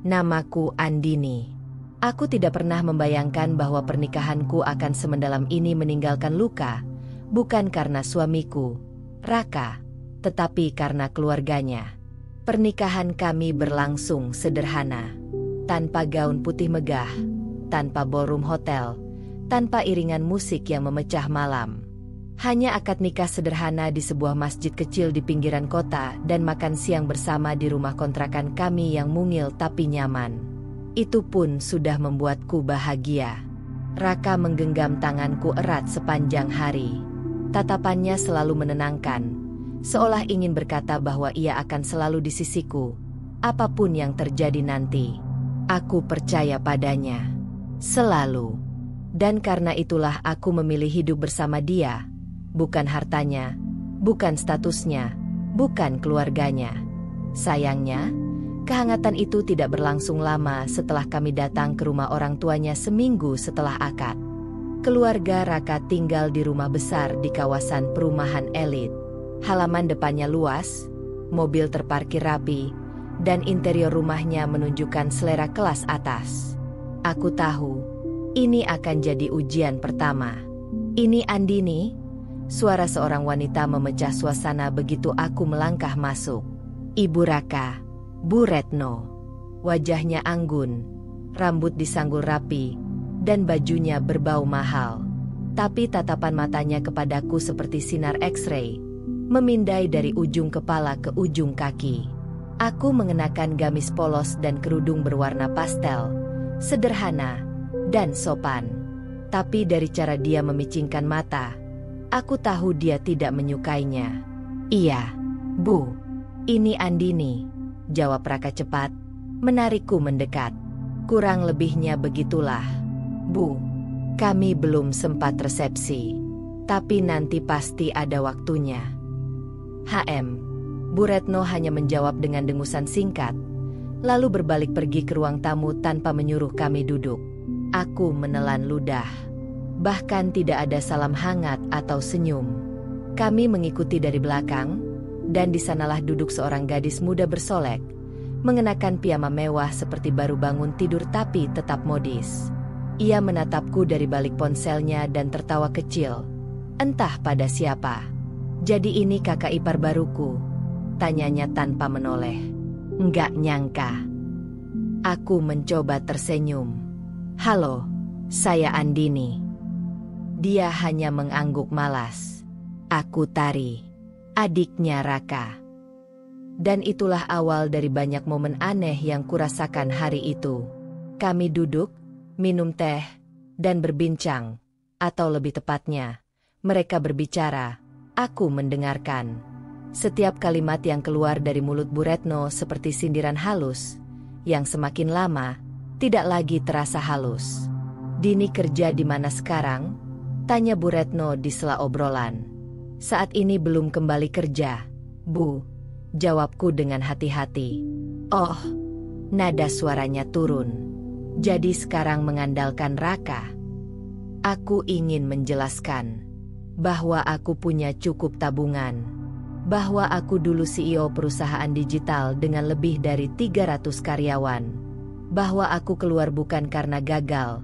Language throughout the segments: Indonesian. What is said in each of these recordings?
Namaku Andini. Aku tidak pernah membayangkan bahwa pernikahanku akan semendalam ini meninggalkan luka, bukan karena suamiku, Raka, tetapi karena keluarganya. Pernikahan kami berlangsung sederhana, tanpa gaun putih megah, tanpa ballroom hotel, tanpa iringan musik yang memecah malam. Hanya akad nikah sederhana di sebuah masjid kecil di pinggiran kota dan makan siang bersama di rumah kontrakan kami yang mungil tapi nyaman. Itu pun sudah membuatku bahagia. Raka menggenggam tanganku erat sepanjang hari. Tatapannya selalu menenangkan, seolah ingin berkata bahwa ia akan selalu di sisiku, apapun yang terjadi nanti. Aku percaya padanya. Selalu. Dan karena itulah aku memilih hidup bersama dia. Bukan hartanya, bukan statusnya, bukan keluarganya. Sayangnya, kehangatan itu tidak berlangsung lama setelah kami datang ke rumah orang tuanya seminggu setelah akad. Keluarga Raka tinggal di rumah besar di kawasan perumahan elit. Halaman depannya luas, mobil terparkir rapi, dan interior rumahnya menunjukkan selera kelas atas. Aku tahu, ini akan jadi ujian pertama. Ini Andini. Suara seorang wanita memecah suasana begitu aku melangkah masuk. Ibu Raka, Bu Retno. Wajahnya anggun, rambut disanggul rapi, dan bajunya berbau mahal. Tapi tatapan matanya kepadaku seperti sinar X-ray, memindai dari ujung kepala ke ujung kaki. Aku mengenakan gamis polos dan kerudung berwarna pastel, sederhana, dan sopan. Tapi dari cara dia memicingkan mata, aku tahu dia tidak menyukainya. Iya, Bu. Ini Andini, jawab Raka cepat, menarikku mendekat. Kurang lebihnya begitulah. Bu, kami belum sempat resepsi, tapi nanti pasti ada waktunya. Bu Retno hanya menjawab dengan dengusan singkat, lalu berbalik pergi ke ruang tamu tanpa menyuruh kami duduk. Aku menelan ludah. Bahkan tidak ada salam hangat atau senyum. Kami mengikuti dari belakang, dan di sanalah duduk seorang gadis muda bersolek, mengenakan piyama mewah seperti baru bangun tidur tapi tetap modis. Ia menatapku dari balik ponselnya dan tertawa kecil. Entah pada siapa. Jadi ini kakak ipar baruku? Tanyanya tanpa menoleh. Enggak nyangka. Aku mencoba tersenyum. Halo, saya Andini. Dia hanya mengangguk malas. Aku Tari, adiknya Raka. Dan itulah awal dari banyak momen aneh yang kurasakan hari itu. Kami duduk, minum teh, dan berbincang. Atau lebih tepatnya, mereka berbicara, aku mendengarkan. Setiap kalimat yang keluar dari mulut Bu Retno seperti sindiran halus, yang semakin lama, tidak lagi terasa halus. Dini kerja di mana sekarang? Tanya Bu Retno di sela obrolan. Saat ini belum kembali kerja, Bu. Jawabku dengan hati-hati. Oh, nada suaranya turun. Jadi sekarang mengandalkan Raka. Aku ingin menjelaskan bahwa aku punya cukup tabungan. Bahwa aku dulu CEO perusahaan digital dengan lebih dari 300 karyawan. Bahwa aku keluar bukan karena gagal,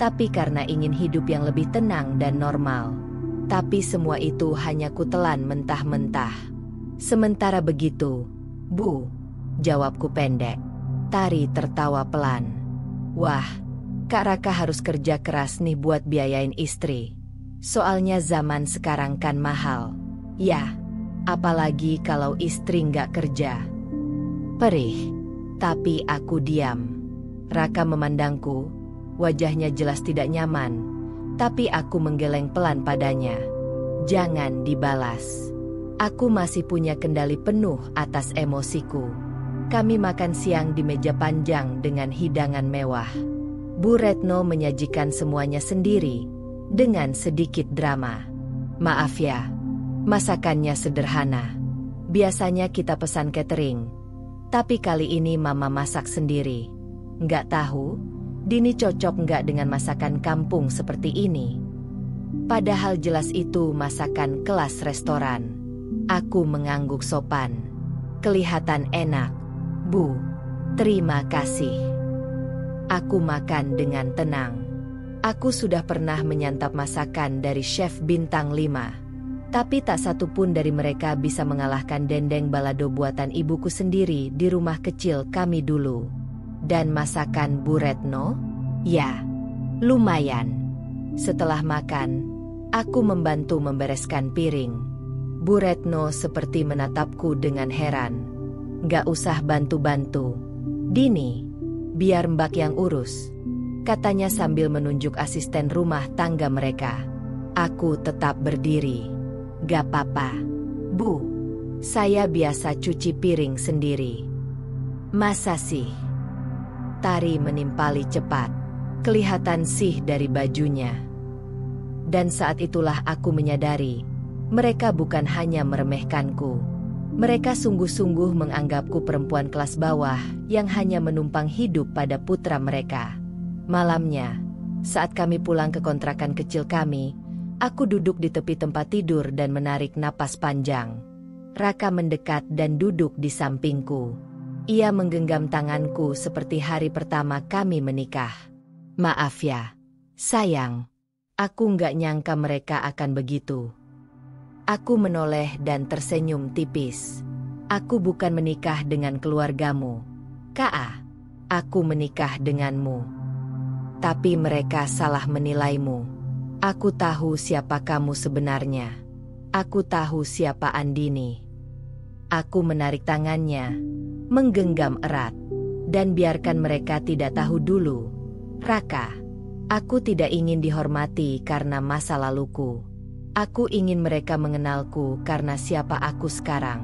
tapi karena ingin hidup yang lebih tenang dan normal. Tapi semua itu hanya kutelan mentah-mentah. Sementara begitu, Bu, jawabku pendek. Tari tertawa pelan. Wah, Kak Raka harus kerja keras nih buat biayain istri. Soalnya zaman sekarang kan mahal. Ya, apalagi kalau istri nggak kerja. Perih, tapi aku diam. Raka memandangku. Wajahnya jelas tidak nyaman, tapi aku menggeleng pelan padanya. Jangan dibalas. Aku masih punya kendali penuh atas emosiku. Kami makan siang di meja panjang dengan hidangan mewah. Bu Retno menyajikan semuanya sendiri, dengan sedikit drama. Maaf ya, masakannya sederhana. Biasanya kita pesan catering, tapi kali ini Mama masak sendiri. Nggak tahu, Dini cocok nggak dengan masakan kampung seperti ini? Padahal jelas itu masakan kelas restoran. Aku mengangguk sopan. Kelihatan enak, Bu. Terima kasih. Aku makan dengan tenang. Aku sudah pernah menyantap masakan dari chef bintang 5. Tapi tak satu pun dari mereka bisa mengalahkan dendeng balado buatan ibuku sendiri di rumah kecil kami dulu. Dan masakan Bu Retno? Ya, lumayan. Setelah makan, aku membantu membereskan piring. Bu Retno seperti menatapku dengan heran. Gak usah bantu-bantu, Dini. Biar Mbak yang urus, katanya sambil menunjuk asisten rumah tangga mereka. Aku tetap berdiri. Gak apa-apa, Bu. Saya biasa cuci piring sendiri. Masa sih? Tari menimpali cepat. Kelihatan sih dari bajunya. Dan saat itulah aku menyadari, mereka bukan hanya meremehkanku. Mereka sungguh-sungguh menganggapku perempuan kelas bawah yang hanya menumpang hidup pada putra mereka. Malamnya, saat kami pulang ke kontrakan kecil kami, aku duduk di tepi tempat tidur dan menarik napas panjang. Raka mendekat dan duduk di sampingku. Ia menggenggam tanganku seperti hari pertama kami menikah. Maaf ya, sayang. Aku nggak nyangka mereka akan begitu. Aku menoleh dan tersenyum tipis. Aku bukan menikah dengan keluargamu, Ka. Aku menikah denganmu. Tapi mereka salah menilaimu. Aku tahu siapa kamu sebenarnya. Aku tahu siapa Andini. Aku menarik tangannya, menggenggam erat, dan biarkan mereka tidak tahu dulu. Raka, aku tidak ingin dihormati karena masa laluku. Aku ingin mereka mengenalku karena siapa aku sekarang.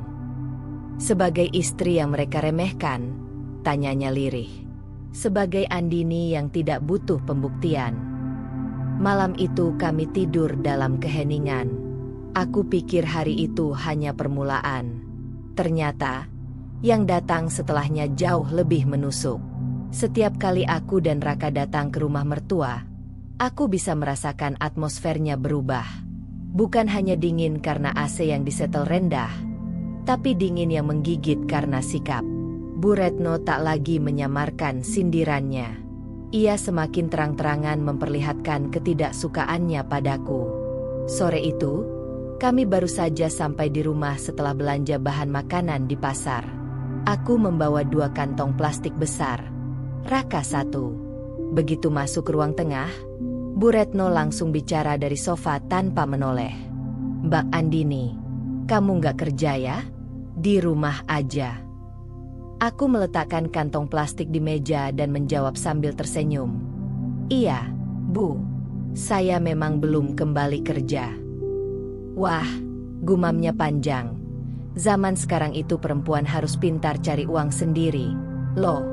Sebagai istri yang mereka remehkan, tanyanya lirih. Sebagai Andini yang tidak butuh pembuktian. Malam itu kami tidur dalam keheningan. Aku pikir hari itu hanya permulaan. Ternyata, yang datang setelahnya jauh lebih menusuk. Setiap kali aku dan Raka datang ke rumah mertua, aku bisa merasakan atmosfernya berubah. Bukan hanya dingin karena AC yang disetel rendah, tapi dingin yang menggigit karena sikap. Bu Retno tak lagi menyamarkan sindirannya. Ia semakin terang-terangan memperlihatkan ketidaksukaannya padaku. Sore itu, kami baru saja sampai di rumah setelah belanja bahan makanan di pasar. Aku membawa 2 kantong plastik besar, Raka 1. Begitu masuk ke ruang tengah, Bu Retno langsung bicara dari sofa tanpa menoleh. Mbak Andini, kamu nggak kerja ya? Di rumah aja. Aku meletakkan kantong plastik di meja dan menjawab sambil tersenyum. Iya, Bu. Saya memang belum kembali kerja. Wah, gumamnya panjang. Zaman sekarang itu perempuan harus pintar cari uang sendiri. Loh,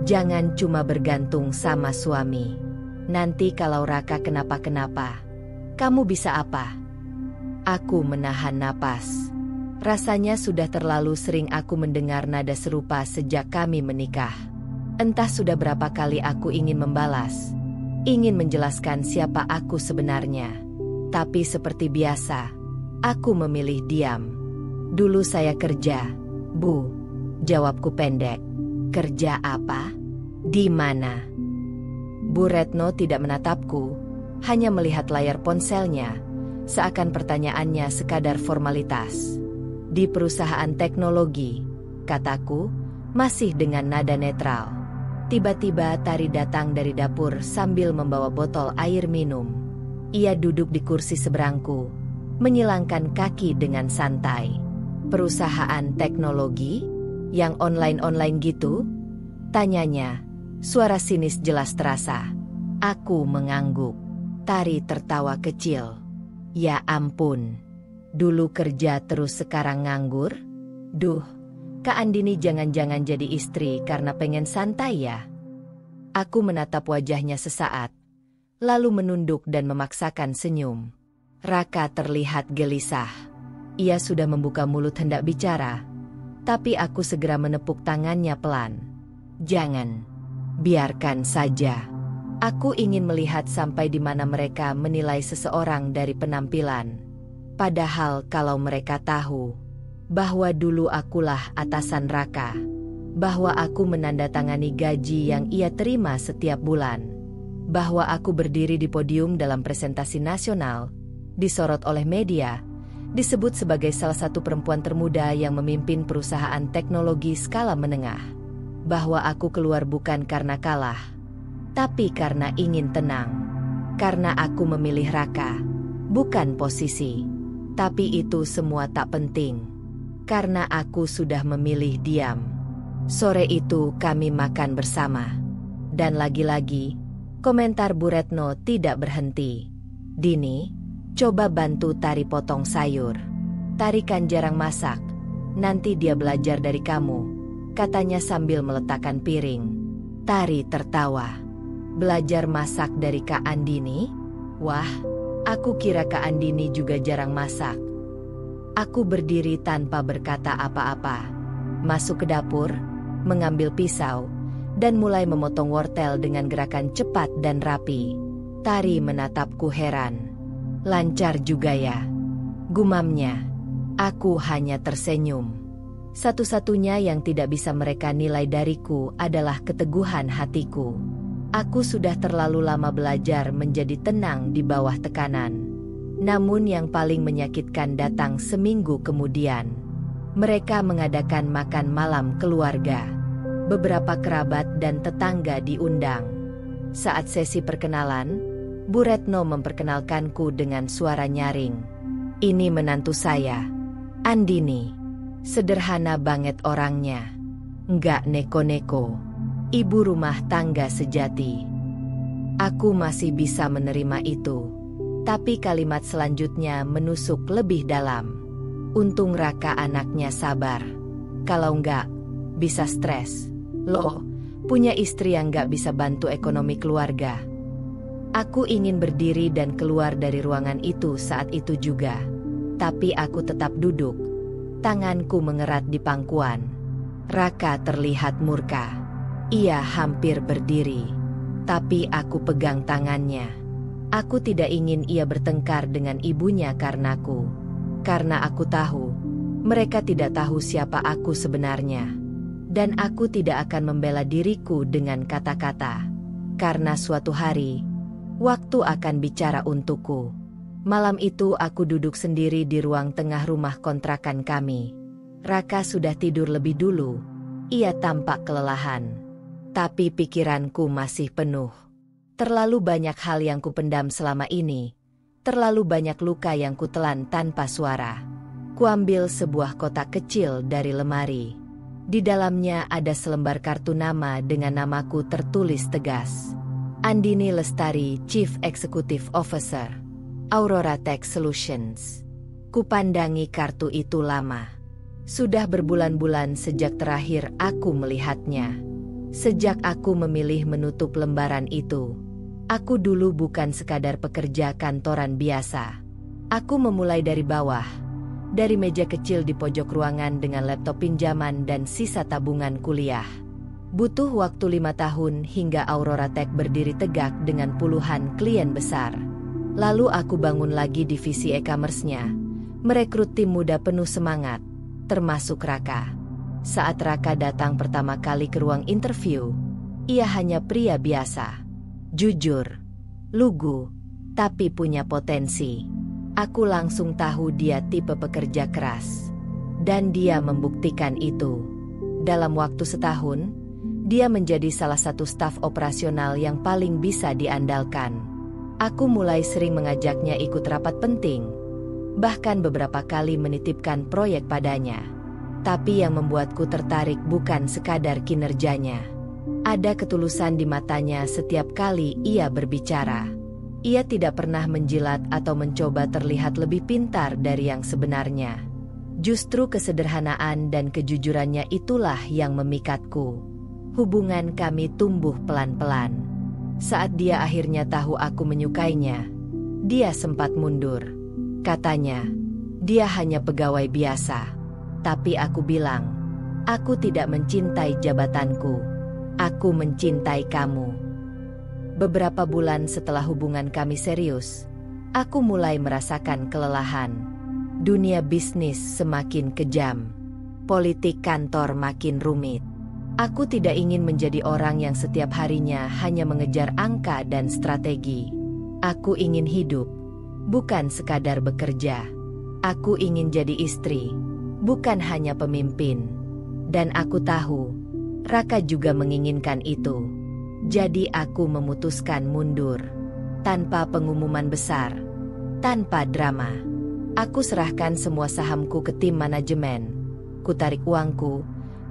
jangan cuma bergantung sama suami. Nanti kalau Raka kenapa-kenapa, kamu bisa apa? Aku menahan napas. Rasanya sudah terlalu sering aku mendengar nada serupa sejak kami menikah. Entah sudah berapa kali aku ingin membalas, ingin menjelaskan siapa aku sebenarnya. Tapi seperti biasa, aku memilih diam. Dulu saya kerja, Bu. Jawabku pendek. Kerja apa? Di mana? Bu Retno tidak menatapku, hanya melihat layar ponselnya, seakan pertanyaannya sekadar formalitas. Di perusahaan teknologi, kataku, masih dengan nada netral. Tiba-tiba Tari datang dari dapur sambil membawa botol air minum. Ia duduk di kursi seberangku, menyilangkan kaki dengan santai. Perusahaan teknologi? Yang online-online gitu? Tanyanya. Suara sinis jelas terasa. Aku mengangguk. Tari tertawa kecil. Ya ampun. Dulu kerja terus sekarang nganggur? Duh, Kak Andini jangan-jangan jadi istri karena pengen santai ya? Aku menatap wajahnya sesaat, lalu menunduk dan memaksakan senyum. Raka terlihat gelisah. Ia sudah membuka mulut hendak bicara, tapi aku segera menepuk tangannya pelan. Jangan. Biarkan saja. Aku ingin melihat sampai di mana mereka menilai seseorang dari penampilan. Padahal kalau mereka tahu bahwa dulu akulah atasan Raka, bahwa aku menandatangani gaji yang ia terima setiap bulan, bahwa aku berdiri di podium dalam presentasi nasional, disorot oleh media, disebut sebagai salah satu perempuan termuda yang memimpin perusahaan teknologi skala menengah, bahwa aku keluar bukan karena kalah, tapi karena ingin tenang, karena aku memilih Raka, bukan posisi. Tapi itu semua tak penting, karena aku sudah memilih diam. Sore itu kami makan bersama. Dan lagi-lagi, komentar Bu Retno tidak berhenti. Dini, coba bantu Tari potong sayur. Tari kan jarang masak, nanti dia belajar dari kamu, katanya sambil meletakkan piring. Tari tertawa. Belajar masak dari Kak Andini? Wah, aku kira Kak Andini juga jarang masak. Aku berdiri tanpa berkata apa-apa. Masuk ke dapur, mengambil pisau, dan mulai memotong wortel dengan gerakan cepat dan rapi. Tari menatapku heran. Lancar juga ya, gumamnya. Aku hanya tersenyum. Satu-satunya yang tidak bisa mereka nilai dariku adalah keteguhan hatiku. Aku sudah terlalu lama belajar menjadi tenang di bawah tekanan. Namun yang paling menyakitkan datang seminggu kemudian. Mereka mengadakan makan malam keluarga. Beberapa kerabat dan tetangga diundang. Saat sesi perkenalan, Bu Retno memperkenalkanku dengan suara nyaring. Ini menantu saya, Andini. Sederhana banget orangnya. Nggak neko-neko. Ibu rumah tangga sejati. Aku masih bisa menerima itu. Tapi kalimat selanjutnya menusuk lebih dalam. Untung Raka anaknya sabar. Kalau enggak, bisa stres. Loh, punya istri yang enggak bisa bantu ekonomi keluarga. Aku ingin berdiri dan keluar dari ruangan itu saat itu juga. Tapi aku tetap duduk. Tanganku mengerat di pangkuan. Raka terlihat murka. Ia hampir berdiri. Tapi aku pegang tangannya. Aku tidak ingin ia bertengkar dengan ibunya karenaku. Karena aku tahu, mereka tidak tahu siapa aku sebenarnya. Dan aku tidak akan membela diriku dengan kata-kata. Karena suatu hari, waktu akan bicara untukku. Malam itu aku duduk sendiri di ruang tengah rumah kontrakan kami. Raka sudah tidur lebih dulu. Ia tampak kelelahan. Tapi pikiranku masih penuh. Terlalu banyak hal yang kupendam selama ini. Terlalu banyak luka yang kutelan tanpa suara. Kuambil sebuah kotak kecil dari lemari. Di dalamnya ada selembar kartu nama dengan namaku tertulis tegas. Andini Lestari, Chief Executive Officer, Aurora Tech Solutions. Kupandangi kartu itu lama. Sudah berbulan-bulan sejak terakhir aku melihatnya. Sejak aku memilih menutup lembaran itu. Aku dulu bukan sekadar pekerja kantoran biasa. Aku memulai dari bawah. Dari meja kecil di pojok ruangan dengan laptop pinjaman dan sisa tabungan kuliah. Butuh waktu 5 tahun hingga Aurora Tech berdiri tegak dengan puluhan klien besar. Lalu aku bangun lagi divisi e-commerce-nya. Merekrut tim muda penuh semangat, termasuk Raka. Saat Raka datang pertama kali ke ruang interview, ia hanya pria biasa. Jujur, lugu, tapi punya potensi. Aku langsung tahu dia tipe pekerja keras. Dan dia membuktikan itu. Dalam waktu setahun, dia menjadi salah satu staf operasional yang paling bisa diandalkan. Aku mulai sering mengajaknya ikut rapat penting. Bahkan beberapa kali menitipkan proyek padanya. Tapi yang membuatku tertarik bukan sekadar kinerjanya. Ada ketulusan di matanya setiap kali ia berbicara. Ia tidak pernah menjilat atau mencoba terlihat lebih pintar dari yang sebenarnya. Justru kesederhanaan dan kejujurannya itulah yang memikatku. Hubungan kami tumbuh pelan-pelan. Saat dia akhirnya tahu aku menyukainya, dia sempat mundur. Katanya, dia hanya pegawai biasa. Tapi aku bilang, aku tidak mencintai jabatanku. Aku mencintai kamu. Beberapa bulan setelah hubungan kami serius, aku mulai merasakan kelelahan. Dunia bisnis semakin kejam. Politik kantor makin rumit. Aku tidak ingin menjadi orang yang setiap harinya hanya mengejar angka dan strategi. Aku ingin hidup, bukan sekadar bekerja. Aku ingin jadi istri, bukan hanya pemimpin. Dan aku tahu, Raka juga menginginkan itu. Jadi aku memutuskan mundur. Tanpa pengumuman besar, tanpa drama. Aku serahkan semua sahamku ke tim manajemen. Kutarik uangku,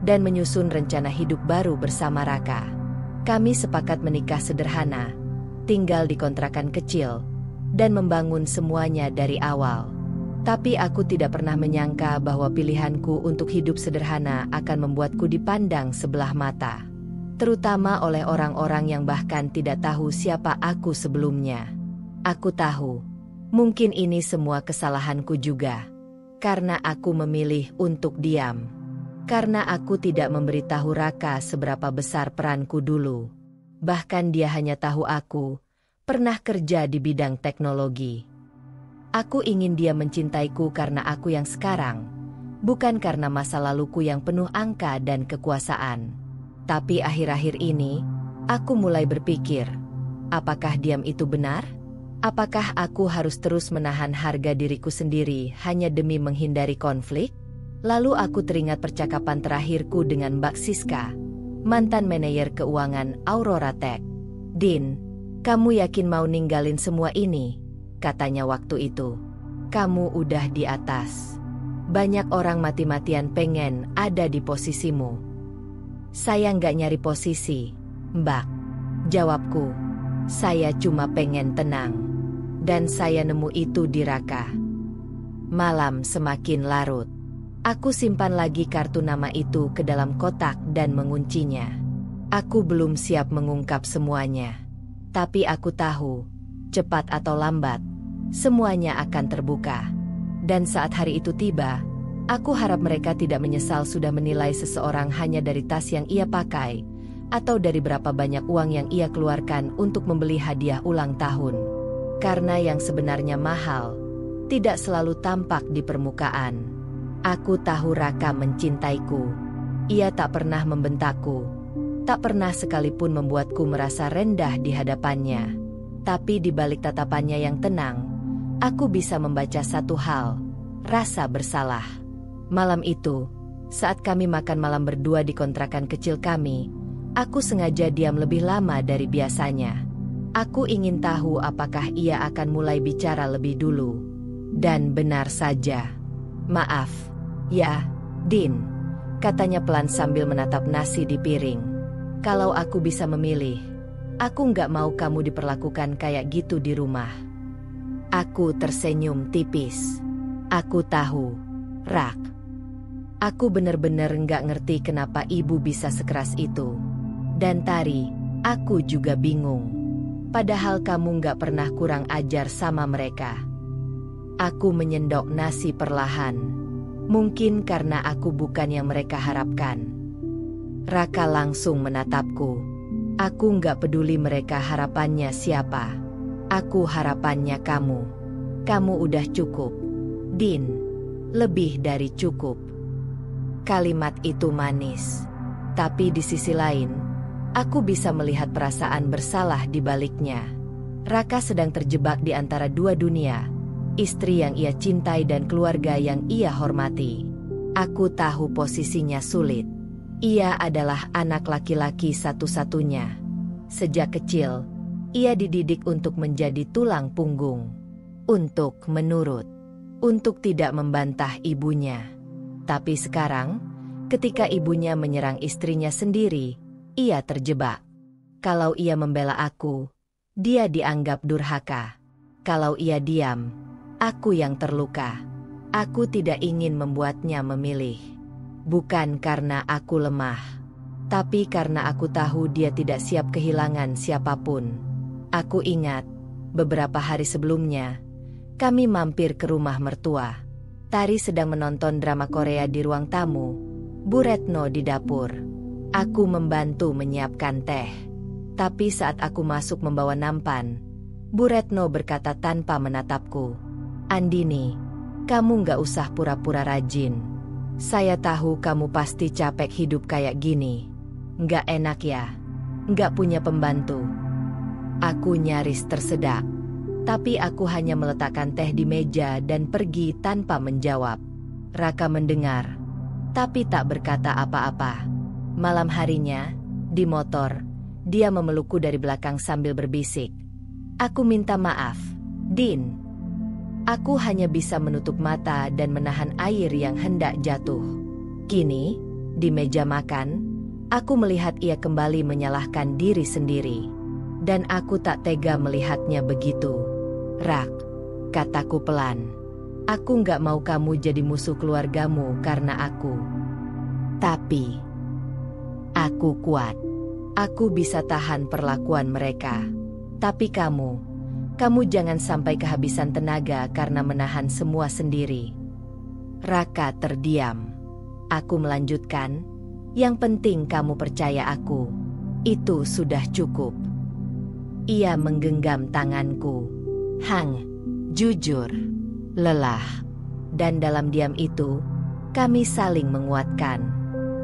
dan menyusun rencana hidup baru bersama Raka. Kami sepakat menikah sederhana, tinggal di kontrakan kecil, dan membangun semuanya dari awal. Tapi aku tidak pernah menyangka bahwa pilihanku untuk hidup sederhana akan membuatku dipandang sebelah mata. Terutama oleh orang-orang yang bahkan tidak tahu siapa aku sebelumnya. Aku tahu, mungkin ini semua kesalahanku juga. Karena aku memilih untuk diam. Karena aku tidak memberitahu Raka seberapa besar peranku dulu. Bahkan dia hanya tahu aku pernah kerja di bidang teknologi. Aku ingin dia mencintaiku karena aku yang sekarang, bukan karena masa laluku yang penuh angka dan kekuasaan. Tapi akhir-akhir ini, aku mulai berpikir, apakah diam itu benar? Apakah aku harus terus menahan harga diriku sendiri hanya demi menghindari konflik? Lalu aku teringat percakapan terakhirku dengan Mbak Siska, mantan manajer keuangan Aurora Tech. "Din, kamu yakin mau ninggalin semua ini?" katanya waktu itu. "Kamu udah di atas. Banyak orang mati-matian pengen ada di posisimu." "Saya nggak nyari posisi, Mbak," jawabku. "Saya cuma pengen tenang. Dan saya nemu itu di Raka." Malam semakin larut. Aku simpan lagi kartu nama itu ke dalam kotak dan menguncinya. Aku belum siap mengungkap semuanya. Tapi aku tahu, cepat atau lambat, semuanya akan terbuka. Dan saat hari itu tiba, aku harap mereka tidak menyesal sudah menilai seseorang hanya dari tas yang ia pakai, atau dari berapa banyak uang yang ia keluarkan untuk membeli hadiah ulang tahun. Karena yang sebenarnya mahal, tidak selalu tampak di permukaan. Aku tahu Raka mencintaiku. Ia tak pernah membentakku, tak pernah sekalipun membuatku merasa rendah di hadapannya. Tapi di balik tatapannya yang tenang, aku bisa membaca satu hal, rasa bersalah. Malam itu, saat kami makan malam berdua di kontrakan kecil kami, aku sengaja diam lebih lama dari biasanya. Aku ingin tahu apakah ia akan mulai bicara lebih dulu. Dan benar saja. "Maaf, ya, Din," katanya pelan sambil menatap nasi di piring. "Kalau aku bisa memilih, aku nggak mau kamu diperlakukan kayak gitu di rumah." Aku tersenyum tipis. Aku tahu, Rak. Aku benar-benar nggak ngerti kenapa ibu bisa sekeras itu. Dan Tari, aku juga bingung. Padahal kamu nggak pernah kurang ajar sama mereka. Aku menyendok nasi perlahan. Mungkin karena aku bukan yang mereka harapkan. Raka langsung menatapku. Aku nggak peduli mereka harapannya siapa. Aku harapannya kamu. Kamu udah cukup, Din. Lebih dari cukup. Kalimat itu manis. Tapi di sisi lain, aku bisa melihat perasaan bersalah di baliknya. Raka sedang terjebak di antara dua dunia. Istri yang ia cintai dan keluarga yang ia hormati. Aku tahu posisinya sulit. Ia adalah anak laki-laki satu-satunya. Sejak kecil, ia dididik untuk menjadi tulang punggung. Untuk menurut. Untuk tidak membantah ibunya. Tapi sekarang, ketika ibunya menyerang istrinya sendiri, ia terjebak. Kalau ia membela aku, dia dianggap durhaka. Kalau ia diam, aku yang terluka. Aku tidak ingin membuatnya memilih. Bukan karena aku lemah, tapi karena aku tahu dia tidak siap kehilangan siapapun. Aku ingat, beberapa hari sebelumnya, kami mampir ke rumah mertua. Tari sedang menonton drama Korea di ruang tamu, Bu Retno di dapur. Aku membantu menyiapkan teh. Tapi saat aku masuk membawa nampan, Bu Retno berkata tanpa menatapku, "Andini, kamu nggak usah pura-pura rajin. Saya tahu kamu pasti capek hidup kayak gini. Nggak enak ya? Nggak punya pembantu? Aku nyaris tersedak. Tapi aku hanya meletakkan teh di meja dan pergi tanpa menjawab. Raka mendengar, tapi tak berkata apa-apa. Malam harinya, di motor, dia memelukku dari belakang sambil berbisik. Aku minta maaf, Din. Aku hanya bisa menutup mata dan menahan air yang hendak jatuh. Kini, di meja makan, aku melihat ia kembali menyalahkan diri sendiri. Dan aku tak tega melihatnya begitu. Rak, kataku pelan. Aku nggak mau kamu jadi musuh keluargamu karena aku. Tapi, aku kuat. Aku bisa tahan perlakuan mereka. Tapi kamu jangan sampai kehabisan tenaga karena menahan semua sendiri. Raka terdiam. Aku melanjutkan, yang penting kamu percaya aku. Itu sudah cukup. Ia menggenggam tanganku. Hang, jujur, lelah. Dan dalam diam itu, kami saling menguatkan.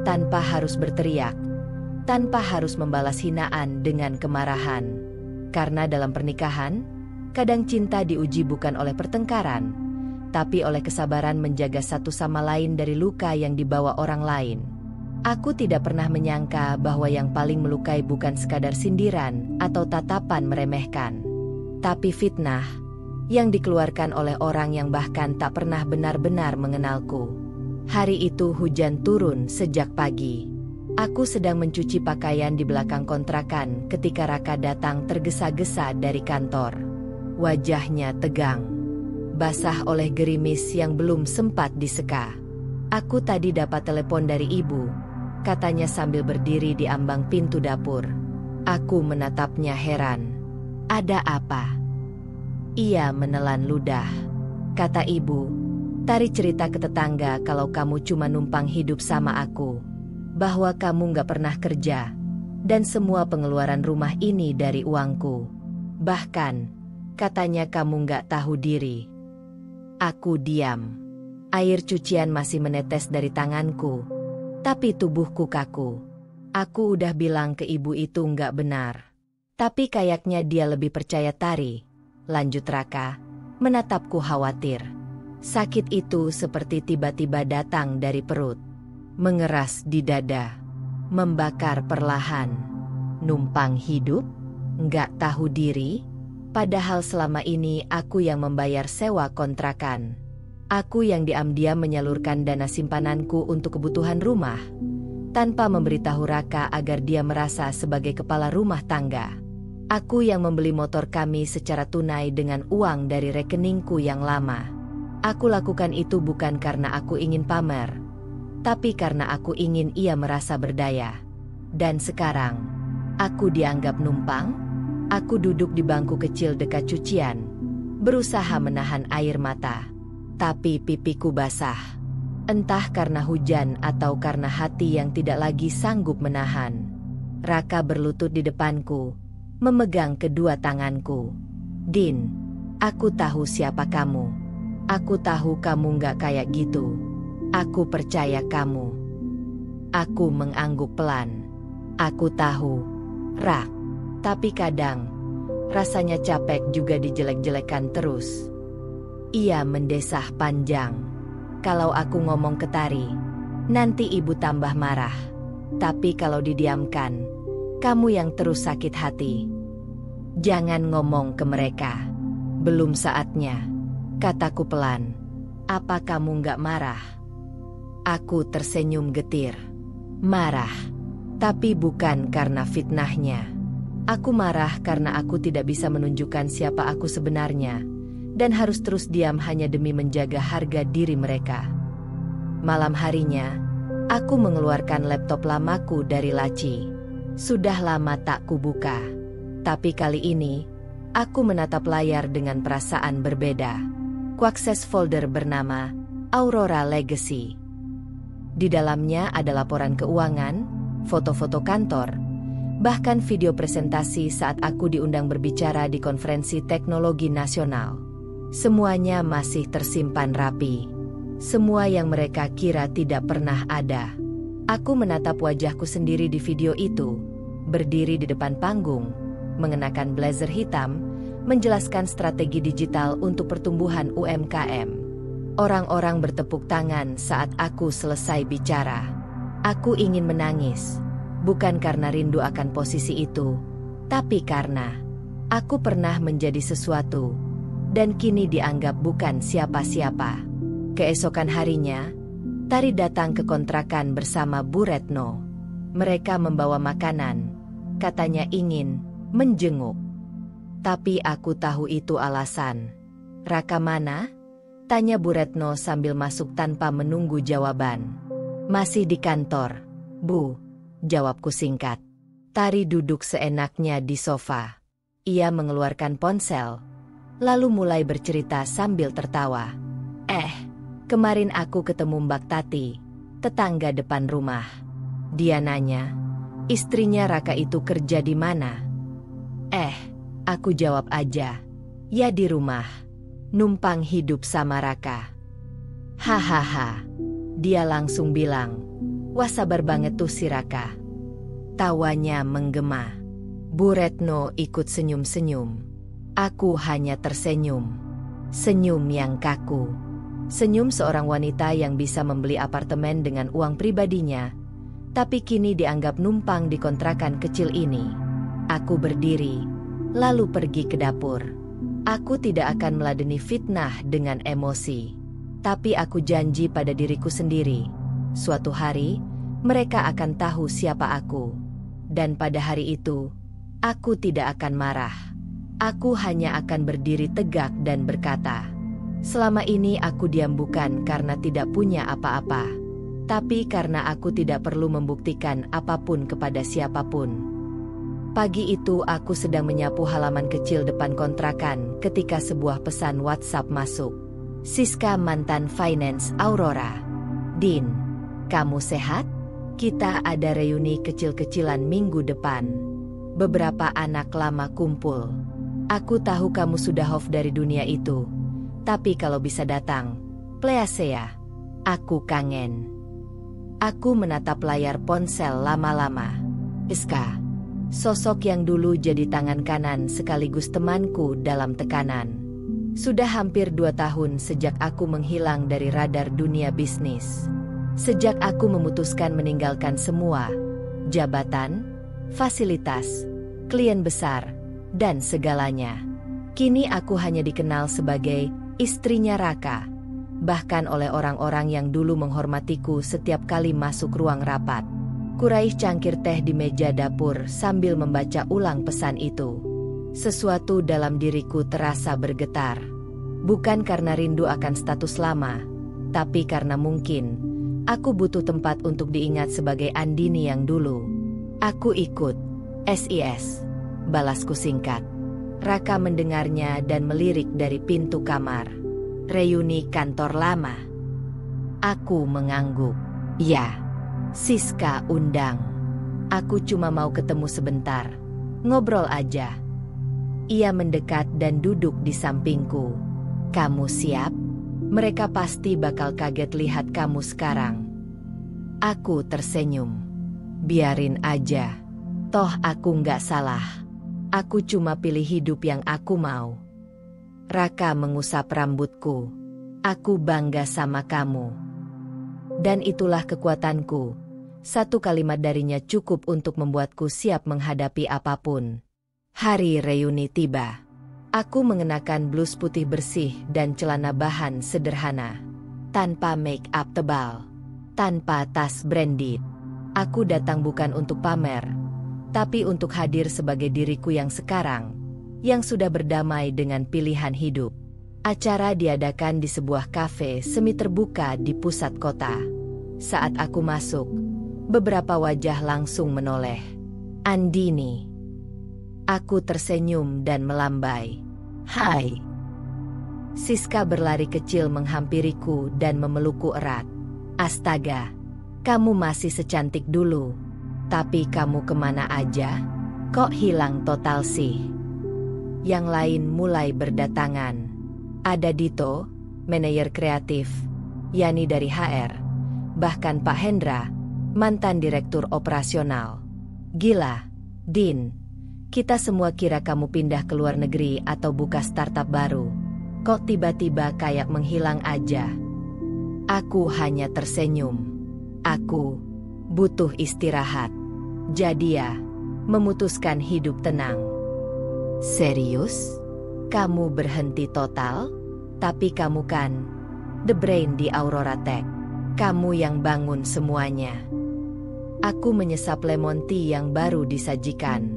Tanpa harus berteriak. Tanpa harus membalas hinaan dengan kemarahan. Karena dalam pernikahan, kadang cinta diuji bukan oleh pertengkaran, tapi oleh kesabaran menjaga satu sama lain dari luka yang dibawa orang lain. Aku tidak pernah menyangka bahwa yang paling melukai bukan sekadar sindiran atau tatapan meremehkan, tapi fitnah yang dikeluarkan oleh orang yang bahkan tak pernah benar-benar mengenalku. Hari itu hujan turun sejak pagi. Aku sedang mencuci pakaian di belakang kontrakan ketika Raka datang tergesa-gesa dari kantor. Wajahnya tegang, basah oleh gerimis yang belum sempat diseka. Aku tadi dapat telepon dari ibu, katanya sambil berdiri di ambang pintu dapur. Aku menatapnya heran. Ada apa? Ia menelan ludah. Kata ibu, Tari cerita ke tetangga kalau kamu cuma numpang hidup sama aku. Bahwa kamu gak pernah kerja. Dan semua pengeluaran rumah ini dari uangku. Bahkan, katanya kamu gak tahu diri. Aku diam. Air cucian masih menetes dari tanganku. Tapi tubuhku kaku. Aku udah bilang ke ibu itu gak benar. Tapi kayaknya dia lebih percaya Tari. Lanjut Raka, menatapku khawatir. Sakit itu seperti tiba-tiba datang dari perut. Mengeras di dada. Membakar perlahan. Numpang hidup? Nggak tahu diri? Padahal selama ini aku yang membayar sewa kontrakan. Aku yang diam-diam menyalurkan dana simpananku untuk kebutuhan rumah. Tanpa memberitahu Raka agar dia merasa sebagai kepala rumah tangga. Aku yang membeli motor kami secara tunai dengan uang dari rekeningku yang lama. Aku lakukan itu bukan karena aku ingin pamer. Tapi karena aku ingin ia merasa berdaya. Dan sekarang, aku dianggap numpang. Aku duduk di bangku kecil dekat cucian, berusaha menahan air mata. Tapi pipiku basah. Entah karena hujan atau karena hati yang tidak lagi sanggup menahan. Raka berlutut di depanku, memegang kedua tanganku. Din, aku tahu siapa kamu. Aku tahu kamu gak kayak gitu. Aku percaya kamu. Aku mengangguk pelan. Aku tahu, Rak. Tapi kadang, rasanya capek juga dijelek-jelekan terus. Ia mendesah panjang. Kalau aku ngomong ke Tari, nanti ibu tambah marah. Tapi kalau didiamkan, kamu yang terus sakit hati. Jangan ngomong ke mereka. Belum saatnya, kataku pelan. Apa kamu gak marah? Aku tersenyum getir. Marah. Tapi bukan karena fitnahnya. Aku marah karena aku tidak bisa menunjukkan siapa aku sebenarnya. Dan harus terus diam hanya demi menjaga harga diri mereka. Malam harinya, aku mengeluarkan laptop lamaku dari laci. Sudah lama tak kubuka. Tapi kali ini, aku menatap layar dengan perasaan berbeda. Kuakses folder bernama Aurora Legacy. Di dalamnya ada laporan keuangan, foto-foto kantor, bahkan video presentasi saat aku diundang berbicara di konferensi teknologi nasional. Semuanya masih tersimpan rapi. Semua yang mereka kira tidak pernah ada. Aku menatap wajahku sendiri di video itu, berdiri di depan panggung, mengenakan blazer hitam, menjelaskan strategi digital untuk pertumbuhan UMKM. Orang-orang bertepuk tangan saat aku selesai bicara. Aku ingin menangis, bukan karena rindu akan posisi itu, tapi karena aku pernah menjadi sesuatu, dan kini dianggap bukan siapa-siapa. Keesokan harinya, Tari datang ke kontrakan bersama Bu Retno. Mereka membawa makanan, katanya ingin menjenguk. Tapi aku tahu itu alasan. Raka mana? Tanya Bu Retno sambil masuk tanpa menunggu jawaban. Masih di kantor, Bu, jawabku singkat. Tari duduk seenaknya di sofa. Ia mengeluarkan ponsel, lalu mulai bercerita sambil tertawa. Kemarin aku ketemu Mbak Tati, tetangga depan rumah. Dia nanya, istrinya Raka itu kerja di mana? Aku jawab aja, ya di rumah, numpang hidup sama Raka. Hahaha, dia langsung bilang, wah sabar banget tuh si Raka. Tawanya menggema. Bu Retno ikut senyum-senyum. Aku hanya tersenyum. Senyum yang kaku. Senyum seorang wanita yang bisa membeli apartemen dengan uang pribadinya, tapi kini dianggap numpang di kontrakan kecil ini. Aku berdiri, lalu pergi ke dapur. Aku tidak akan meladeni fitnah dengan emosi, tapi aku janji pada diriku sendiri. Suatu hari, mereka akan tahu siapa aku. Dan pada hari itu, aku tidak akan marah. Aku hanya akan berdiri tegak dan berkata, selama ini aku diam bukan karena tidak punya apa-apa, tapi karena aku tidak perlu membuktikan apapun kepada siapapun. Pagi itu aku sedang menyapu halaman kecil depan kontrakan ketika sebuah pesan WhatsApp masuk. Siska mantan finance Aurora. Din, kamu sehat? Kita ada reuni kecil-kecilan minggu depan. Beberapa anak lama kumpul. Aku tahu kamu sudah off dari dunia itu. Tapi kalau bisa datang, please. Aku kangen. Aku menatap layar ponsel lama-lama. Siska, sosok yang dulu jadi tangan kanan sekaligus temanku dalam tekanan. Sudah hampir 2 tahun sejak aku menghilang dari radar dunia bisnis. Sejak aku memutuskan meninggalkan semua, jabatan, fasilitas, klien besar, dan segalanya. Kini aku hanya dikenal sebagai istrinya Raka, bahkan oleh orang-orang yang dulu menghormatiku setiap kali masuk ruang rapat. Kuraih cangkir teh di meja dapur sambil membaca ulang pesan itu. Sesuatu dalam diriku terasa bergetar. Bukan karena rindu akan status lama, tapi karena mungkin aku butuh tempat untuk diingat sebagai Andini yang dulu. Aku ikut. SIS, balasku singkat. Raka mendengarnya dan melirik dari pintu kamar. Reuni kantor lama. Aku mengangguk. Ya, Siska undang. Aku cuma mau ketemu sebentar. Ngobrol aja. Ia mendekat dan duduk di sampingku. Kamu siap? Mereka pasti bakal kaget lihat kamu sekarang. Aku tersenyum. Biarin aja. Toh aku nggak salah. Aku cuma pilih hidup yang aku mau. Raka mengusap rambutku. Aku bangga sama kamu. Dan itulah kekuatanku. Satu kalimat darinya cukup untuk membuatku siap menghadapi apapun. Hari reuni tiba. Aku mengenakan blus putih bersih dan celana bahan sederhana. Tanpa make up tebal. Tanpa tas branded. Aku datang bukan untuk pamer, tapi untuk hadir sebagai diriku yang sekarang, yang sudah berdamai dengan pilihan hidup. Acara diadakan di sebuah kafe semi terbuka di pusat kota. Saat aku masuk, beberapa wajah langsung menoleh. Andini. Aku tersenyum dan melambai. Hai. Siska berlari kecil menghampiriku dan memelukku erat. Astaga, kamu masih secantik dulu. Tapi kamu kemana aja? Kok hilang total sih? Yang lain mulai berdatangan. Ada Dito, manajer kreatif, Yani dari HR, bahkan Pak Hendra, mantan direktur operasional. Gila, Din. Kita semua kira kamu pindah ke luar negeri atau buka startup baru. Kok tiba-tiba kayak menghilang aja? Aku hanya tersenyum. Aku butuh istirahat. Jadi ya, memutuskan hidup tenang. Serius? Kamu berhenti total? Tapi kamu kan the brain di Aurora Tech. Kamu yang bangun semuanya. Aku menyesap lemon tea yang baru disajikan.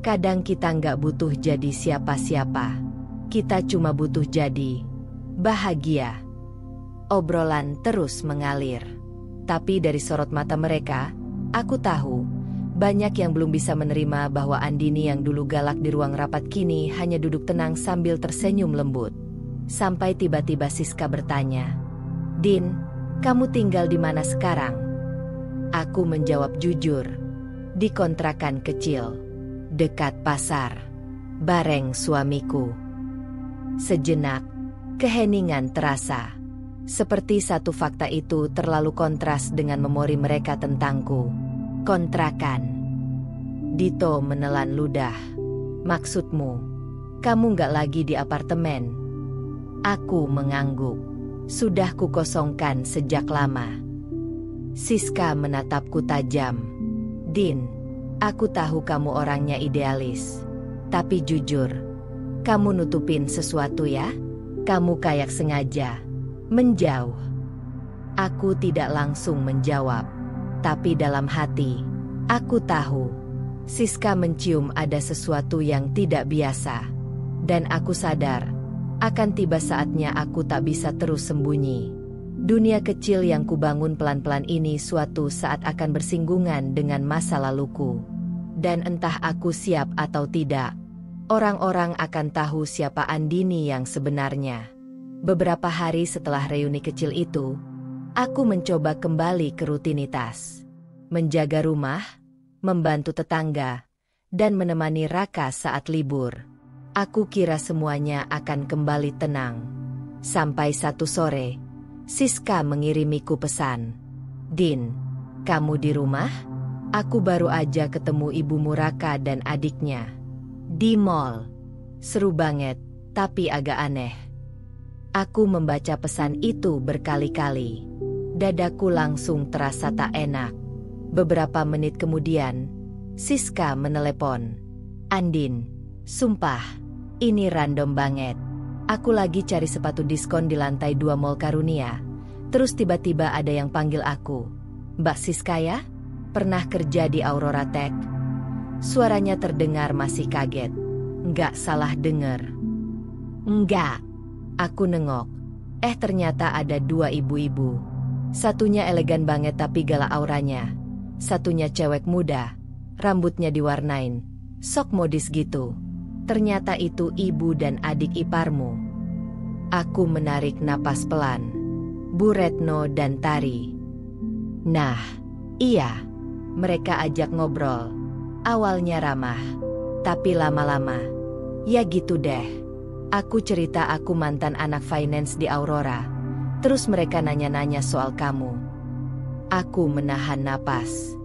Kadang kita nggak butuh jadi siapa-siapa. Kita cuma butuh jadi bahagia. Obrolan terus mengalir. Tapi dari sorot mata mereka, aku tahu banyak yang belum bisa menerima bahwa Andini yang dulu galak di ruang rapat kini hanya duduk tenang sambil tersenyum lembut. Sampai tiba-tiba Siska bertanya, "Din, kamu tinggal di mana sekarang?" Aku menjawab jujur, "Di kontrakan kecil, dekat pasar, bareng suamiku." Sejenak, keheningan terasa. Seperti satu fakta itu terlalu kontras dengan memori mereka tentangku. Kontrakan. Dito menelan ludah. "Maksudmu, kamu nggak lagi di apartemen?" Aku mengangguk. "Sudah kukosongkan sejak lama." Siska menatapku tajam. "Din, aku tahu kamu orangnya idealis. Tapi jujur, kamu nutupin sesuatu ya? Kamu kayak sengaja menjauh." Aku tidak langsung menjawab. Tapi dalam hati, aku tahu Siska mencium ada sesuatu yang tidak biasa. Dan aku sadar, akan tiba saatnya aku tak bisa terus sembunyi. Dunia kecil yang kubangun pelan-pelan ini suatu saat akan bersinggungan dengan masa laluku. Dan entah aku siap atau tidak, orang-orang akan tahu siapa Andini yang sebenarnya. Beberapa hari setelah reuni kecil itu, aku mencoba kembali ke rutinitas. Menjaga rumah, membantu tetangga, dan menemani Raka saat libur. Aku kira semuanya akan kembali tenang. Sampai satu sore, Siska mengirimiku pesan. "Din, kamu di rumah? Aku baru aja ketemu ibumu Raka dan adiknya di mall. Seru banget, tapi agak aneh." Aku membaca pesan itu berkali-kali. Dadaku langsung terasa tak enak. Beberapa menit kemudian, Siska menelepon. "Andin, sumpah, ini random banget. Aku lagi cari sepatu diskon di lantai 2 Mall Karunia. Terus tiba-tiba ada yang panggil aku. 'Mbak Siska ya? Pernah kerja di Aurora Tech?' Suaranya terdengar masih kaget. Nggak salah dengar." "Enggak." Aku nengok. Ternyata ada dua ibu-ibu. Satunya elegan banget tapi galak auranya. Satunya cewek muda, rambutnya diwarnain, sok modis gitu. Ternyata itu ibu dan adik iparmu. Aku menarik napas pelan. Bu Retno dan Tari. Nah, iya. Mereka ajak ngobrol. Awalnya ramah, tapi lama-lama, ya gitu deh. Aku cerita aku mantan anak finance di Aurora. Terus mereka nanya-nanya soal kamu. Aku menahan napas.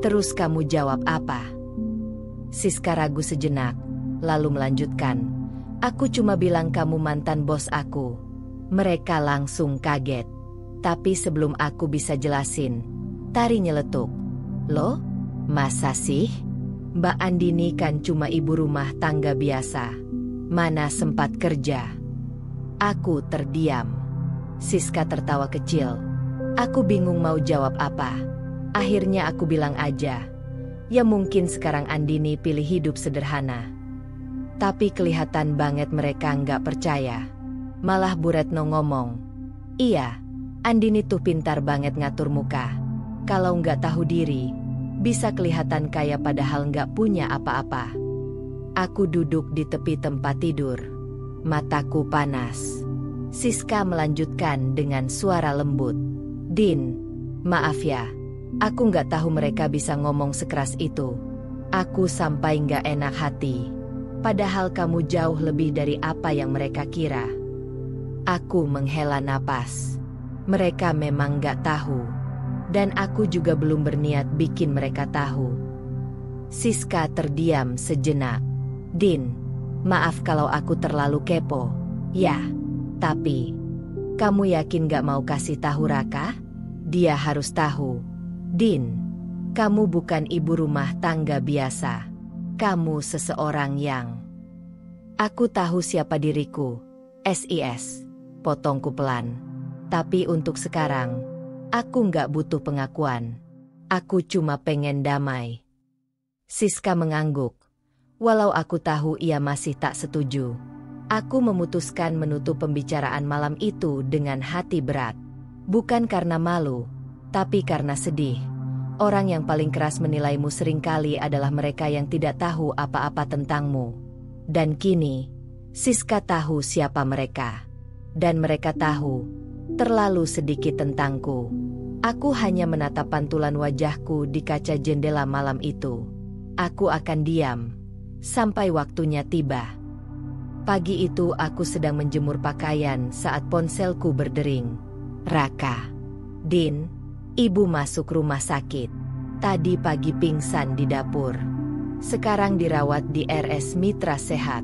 "Terus kamu jawab apa?" Siska ragu sejenak, lalu melanjutkan. "Aku cuma bilang kamu mantan bos aku." Mereka langsung kaget. Tapi sebelum aku bisa jelasin, Tari nyeletuk. "Loh, masa sih? Mbak Andini kan cuma ibu rumah tangga biasa. Mana sempat kerja?" Aku terdiam. Siska tertawa kecil. Aku bingung mau jawab apa. Akhirnya aku bilang aja, "Ya mungkin sekarang Andini pilih hidup sederhana." Tapi kelihatan banget mereka nggak percaya. Malah Bu Retno ngomong, "Iya, Andini tuh pintar banget ngatur muka. Kalau nggak tahu diri, bisa kelihatan kaya padahal nggak punya apa-apa." Aku duduk di tepi tempat tidur. Mataku panas. Siska melanjutkan dengan suara lembut. "Din, maaf ya. Aku nggak tahu mereka bisa ngomong sekeras itu. Aku sampai nggak enak hati. Padahal kamu jauh lebih dari apa yang mereka kira." Aku menghela napas. Mereka memang nggak tahu. Dan aku juga belum berniat bikin mereka tahu. Siska terdiam sejenak. Din, maaf kalau aku terlalu kepo. Ya, tapi kamu yakin gak mau kasih tahu Raka? Dia harus tahu. Din, kamu bukan ibu rumah tangga biasa. Kamu seseorang yang... Aku tahu siapa diriku. SIS, potongku pelan. Tapi untuk sekarang, aku nggak butuh pengakuan. Aku cuma pengen damai. Siska mengangguk. Walau aku tahu ia masih tak setuju. Aku memutuskan menutup pembicaraan malam itu dengan hati berat. Bukan karena malu, tapi karena sedih. Orang yang paling keras menilaimu seringkali adalah mereka yang tidak tahu apa-apa tentangmu. Dan kini, Siska tahu siapa mereka. Dan mereka tahu terlalu sedikit tentangku. Aku hanya menatap pantulan wajahku di kaca jendela malam itu. Aku akan diam sampai waktunya tiba. Pagi itu aku sedang menjemur pakaian saat ponselku berdering. Raka. Din, ibu masuk rumah sakit. Tadi pagi pingsan di dapur. Sekarang dirawat di RS Mitra Sehat.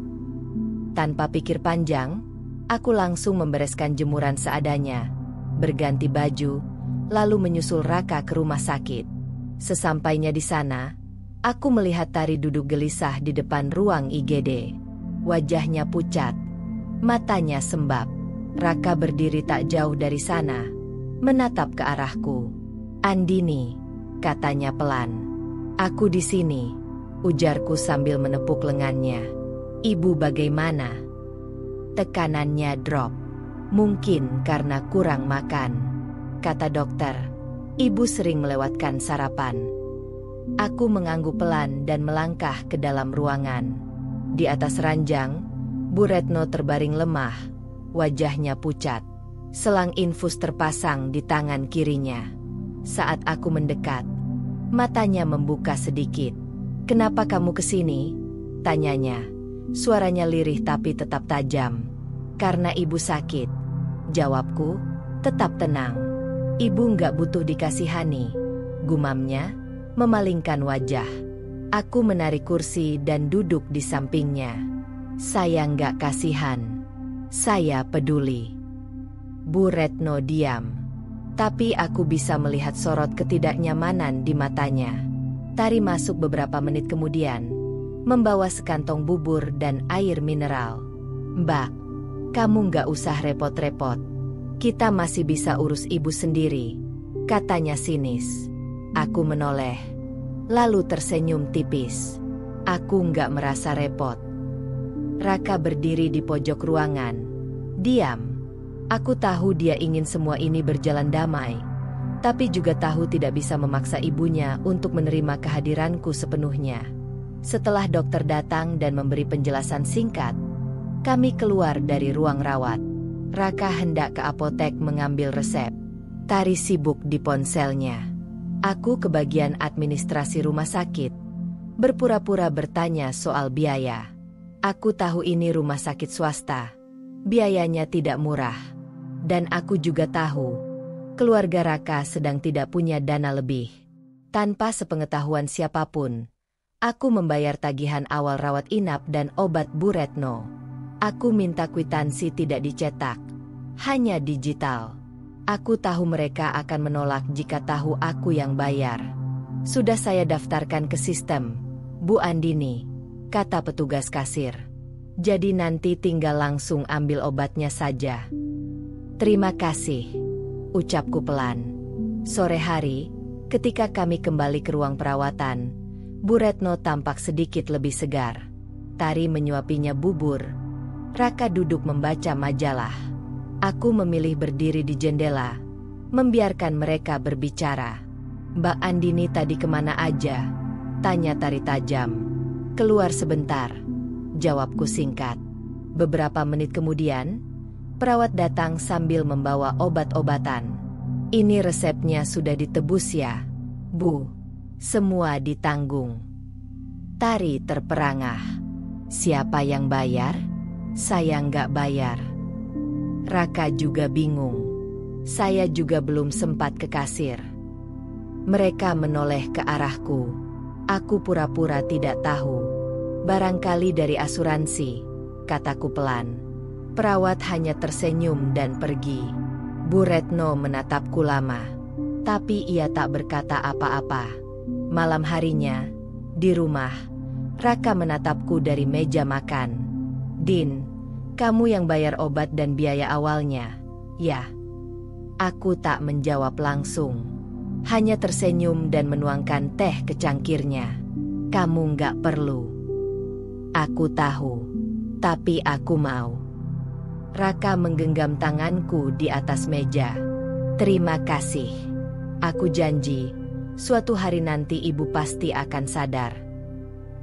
Tanpa pikir panjang, aku langsung membereskan jemuran seadanya, berganti baju, lalu menyusul Raka ke rumah sakit. Sesampainya di sana, aku melihat Tari duduk gelisah di depan ruang IGD. Wajahnya pucat, matanya sembab. Raka berdiri tak jauh dari sana, menatap ke arahku. Andini, katanya pelan. Aku di sini, ujarku sambil menepuk lengannya. Ibu bagaimana? Tekanannya drop. Mungkin karena kurang makan, kata dokter. Ibu sering melewatkan sarapan. Aku mengangguk pelan dan melangkah ke dalam ruangan. Di atas ranjang, Bu Retno terbaring lemah. Wajahnya pucat. Selang infus terpasang di tangan kirinya. Saat aku mendekat, matanya membuka sedikit. Kenapa kamu kesini? Tanyanya. Suaranya lirih tapi tetap tajam. Karena ibu sakit. Jawabku, tetap tenang. Ibu nggak butuh dikasihani. Gumamnya, memalingkan wajah. Aku menarik kursi dan duduk di sampingnya. Saya nggak kasihan. Saya peduli. Bu Retno diam. Tapi aku bisa melihat sorot ketidaknyamanan di matanya. Tari masuk beberapa menit kemudian, membawa sekantong bubur dan air mineral. Mbak, kamu nggak usah repot-repot. Kita masih bisa urus ibu sendiri, katanya sinis. Aku menoleh, lalu tersenyum tipis. Aku nggak merasa repot. Raka berdiri di pojok ruangan. Diam. Aku tahu dia ingin semua ini berjalan damai, tapi juga tahu tidak bisa memaksa ibunya untuk menerima kehadiranku sepenuhnya. Setelah dokter datang dan memberi penjelasan singkat, kami keluar dari ruang rawat. Raka hendak ke apotek mengambil resep. Tari sibuk di ponselnya. Aku ke bagian administrasi rumah sakit, berpura-pura bertanya soal biaya. Aku tahu ini rumah sakit swasta. Biayanya tidak murah. Dan aku juga tahu, keluarga Raka sedang tidak punya dana lebih. Tanpa sepengetahuan siapapun, aku membayar tagihan awal rawat inap dan obat Bu Retno. Aku minta kwitansi tidak dicetak, hanya digital. Aku tahu mereka akan menolak jika tahu aku yang bayar. Sudah saya daftarkan ke sistem, Bu Andini, kata petugas kasir. Jadi nanti tinggal langsung ambil obatnya saja. Terima kasih, ucapku pelan. Sore hari, ketika kami kembali ke ruang perawatan, Bu Retno tampak sedikit lebih segar. Tari menyuapinya bubur. Raka duduk membaca majalah. Aku memilih berdiri di jendela, membiarkan mereka berbicara. Mbak Andini tadi kemana aja? Tanya Tari tajam. Keluar sebentar, jawabku singkat. Beberapa menit kemudian, perawat datang sambil membawa obat-obatan. Ini resepnya sudah ditebus ya, Bu. Semua ditanggung. Tari terperangah. Siapa yang bayar? Saya nggak bayar. Raka juga bingung. Saya juga belum sempat ke kasir. Mereka menoleh ke arahku. Aku pura-pura tidak tahu. Barangkali dari asuransi, kataku pelan. Perawat hanya tersenyum dan pergi. Bu Retno menatapku lama. Tapi ia tak berkata apa-apa. Malam harinya, di rumah, Raka menatapku dari meja makan. Din, kamu yang bayar obat dan biaya awalnya, ya? Aku tak menjawab langsung. Hanya tersenyum dan menuangkan teh ke cangkirnya. Kamu nggak perlu. Aku tahu, tapi aku mau. Raka menggenggam tanganku di atas meja. Terima kasih. Aku janji, suatu hari nanti ibu pasti akan sadar.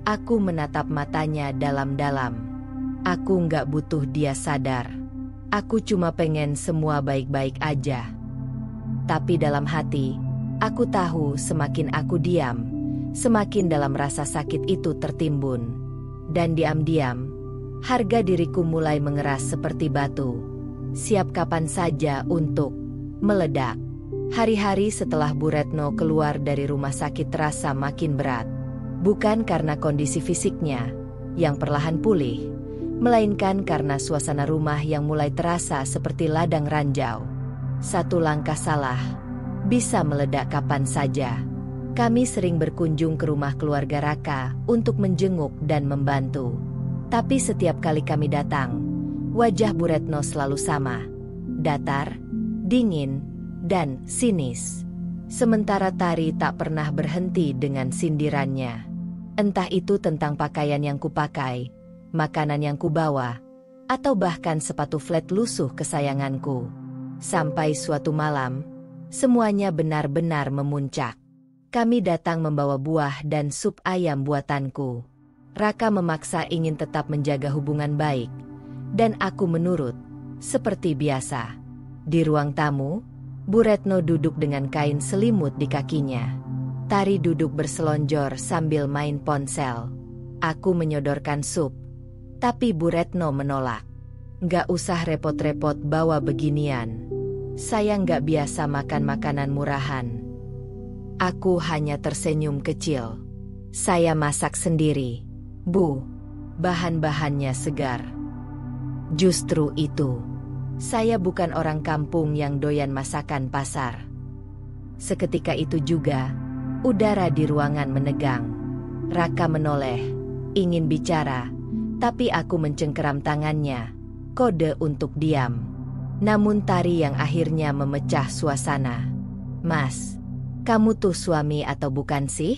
Aku menatap matanya dalam-dalam. Aku nggak butuh dia sadar. Aku cuma pengen semua baik-baik aja. Tapi dalam hati, aku tahu semakin aku diam, semakin dalam rasa sakit itu tertimbun. Dan diam-diam, harga diriku mulai mengeras seperti batu. Siap kapan saja untuk meledak. Hari-hari setelah Bu Retno keluar dari rumah sakit terasa makin berat. Bukan karena kondisi fisiknya yang perlahan pulih, melainkan karena suasana rumah yang mulai terasa seperti ladang ranjau. Satu langkah salah, bisa meledak kapan saja. Kami sering berkunjung ke rumah keluarga Raka untuk menjenguk dan membantu. Tapi setiap kali kami datang, wajah Bu Retno selalu sama. Datar, dingin, dan sinis. Sementara Tari tak pernah berhenti dengan sindirannya. Entah itu tentang pakaian yang kupakai, makanan yang kubawa, atau bahkan sepatu flat lusuh kesayanganku. Sampai suatu malam, semuanya benar-benar memuncak. Kami datang membawa buah dan sup ayam buatanku. Raka memaksa ingin tetap menjaga hubungan baik, dan aku menurut, seperti biasa. Di ruang tamu, Bu Retno duduk dengan kain selimut di kakinya. Tari duduk berselonjor sambil main ponsel. Aku menyodorkan sup, tapi Bu Retno menolak. Nggak usah repot-repot bawa beginian. Saya nggak biasa makan makanan murahan. Aku hanya tersenyum kecil. Saya masak sendiri, Bu. Bahan-bahannya segar. Justru itu. Saya bukan orang kampung yang doyan masakan pasar. Seketika itu juga, udara di ruangan menegang. Raka menoleh, ingin bicara, tapi aku mencengkeram tangannya, kode untuk diam. Namun Tari yang akhirnya memecah suasana. Mas, kamu tuh suami atau bukan sih?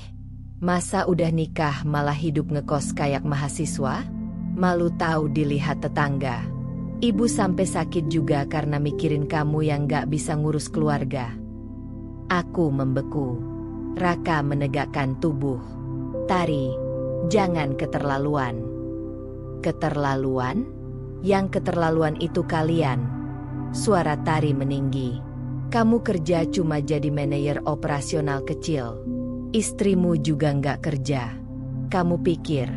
Masa udah nikah malah hidup ngekos kayak mahasiswa? Malu tahu dilihat tetangga. Ibu sampai sakit juga karena mikirin kamu yang gak bisa ngurus keluarga. Aku membeku. Raka menegakkan tubuh. Tari, jangan keterlaluan. Keterlaluan? Yang keterlaluan itu kalian. Suara Tari meninggi. Kamu kerja cuma jadi manajer operasional kecil. Istrimu juga nggak kerja. Kamu pikir,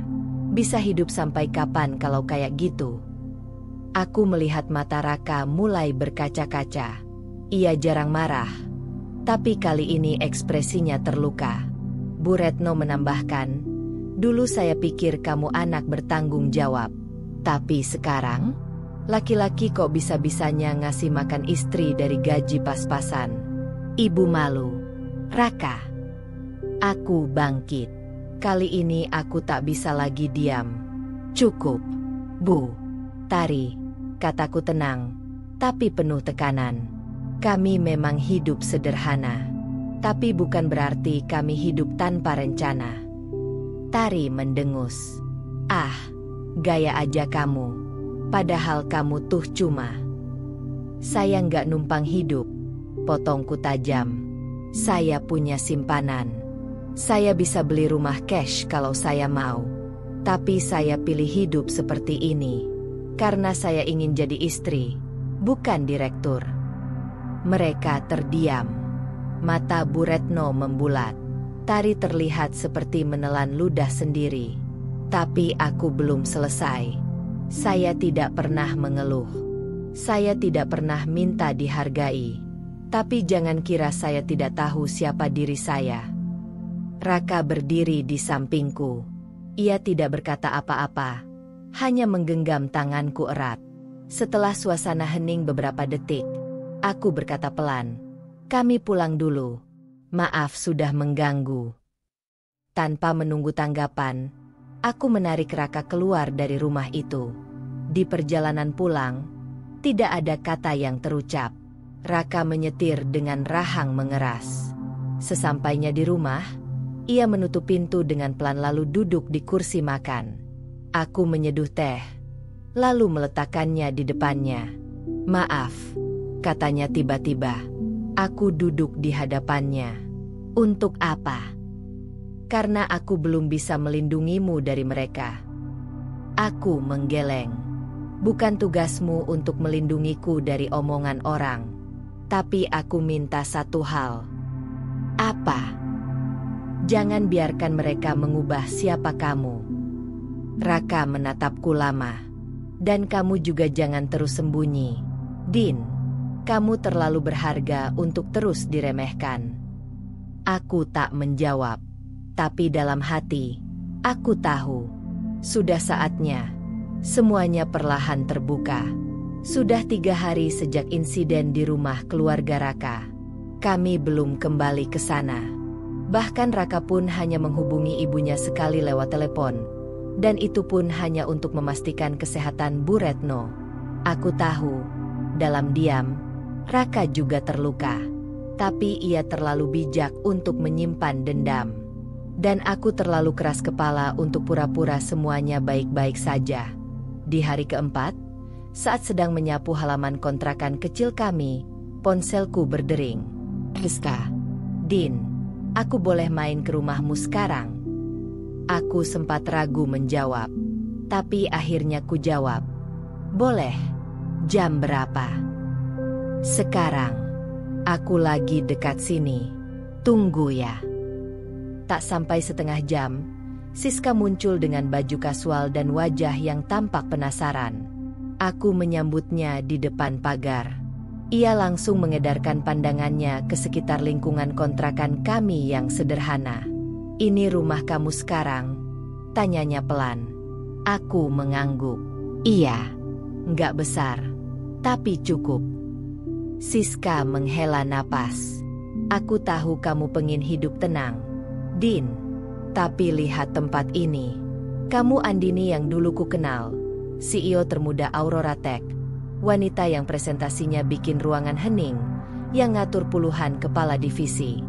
bisa hidup sampai kapan kalau kayak gitu? Aku melihat mata Raka mulai berkaca-kaca. Ia jarang marah, tapi kali ini ekspresinya terluka. Bu Retno menambahkan, dulu saya pikir kamu anak bertanggung jawab. Tapi sekarang, laki-laki kok bisa-bisanya ngasih makan istri dari gaji pas-pasan. Ibu malu. Raka. Aku bangkit. Kali ini aku tak bisa lagi diam. Cukup, Bu. Tari, kataku tenang, tapi penuh tekanan. Kami memang hidup sederhana, tapi bukan berarti kami hidup tanpa rencana. Tari mendengus. Ah, gaya aja kamu. Padahal kamu tuh cuma. Saya nggak numpang hidup, potongku tajam. Saya punya simpanan. Saya bisa beli rumah cash kalau saya mau. Tapi saya pilih hidup seperti ini. Karena saya ingin jadi istri, bukan direktur. Mereka terdiam. Mata Bu Retno membulat. Tari terlihat seperti menelan ludah sendiri. Tapi aku belum selesai. Saya tidak pernah mengeluh. Saya tidak pernah minta dihargai. Tapi jangan kira saya tidak tahu siapa diri saya. Raka berdiri di sampingku. Ia tidak berkata apa-apa, hanya menggenggam tanganku erat. Setelah suasana hening beberapa detik, aku berkata pelan, "Kami pulang dulu. Maaf sudah mengganggu." Tanpa menunggu tanggapan, aku menarik Raka keluar dari rumah itu. Di perjalanan pulang, tidak ada kata yang terucap. Raka menyetir dengan rahang mengeras. Sesampainya di rumah, ia menutup pintu dengan pelan lalu duduk di kursi makan. Aku menyeduh teh, lalu meletakkannya di depannya. "Maaf," katanya tiba-tiba. Aku duduk di hadapannya. "Untuk apa?" "Karena aku belum bisa melindungimu dari mereka." Aku menggeleng. "Bukan tugasmu untuk melindungiku dari omongan orang. Tapi aku minta satu hal." "Apa?" "Jangan biarkan mereka mengubah siapa kamu." Raka menatapku lama. "Dan kamu juga jangan terus sembunyi. Din, kamu terlalu berharga untuk terus diremehkan." Aku tak menjawab. Tapi dalam hati, aku tahu, sudah saatnya. Semuanya perlahan terbuka. Sudah 3 hari sejak insiden di rumah keluarga Raka. Kami belum kembali ke sana. Bahkan Raka pun hanya menghubungi ibunya sekali lewat telepon. Dan itu pun hanya untuk memastikan kesehatan Bu Retno. Aku tahu, dalam diam, Raka juga terluka. Tapi ia terlalu bijak untuk menyimpan dendam. Dan aku terlalu keras kepala untuk pura-pura semuanya baik-baik saja. Di hari keempat, saat sedang menyapu halaman kontrakan kecil kami, ponselku berdering. "Rizka, Din, aku boleh main ke rumahmu sekarang?" Aku sempat ragu menjawab. Tapi akhirnya ku jawab, "Boleh. Jam berapa?" "Sekarang. Aku lagi dekat sini. Tunggu ya." Tak sampai setengah jam, Siska muncul dengan baju kasual dan wajah yang tampak penasaran. Aku menyambutnya di depan pagar. Ia langsung mengedarkan pandangannya ke sekitar lingkungan kontrakan kami yang sederhana. "Ini rumah kamu sekarang?" tanyanya pelan. Aku mengangguk. "Iya, nggak besar, tapi cukup." Siska menghela napas. "Aku tahu kamu pengen hidup tenang, Din. Tapi lihat tempat ini. Kamu Andini yang dulu ku kenal, CEO termuda Aurora Tech, wanita yang presentasinya bikin ruangan hening, yang ngatur puluhan kepala divisi.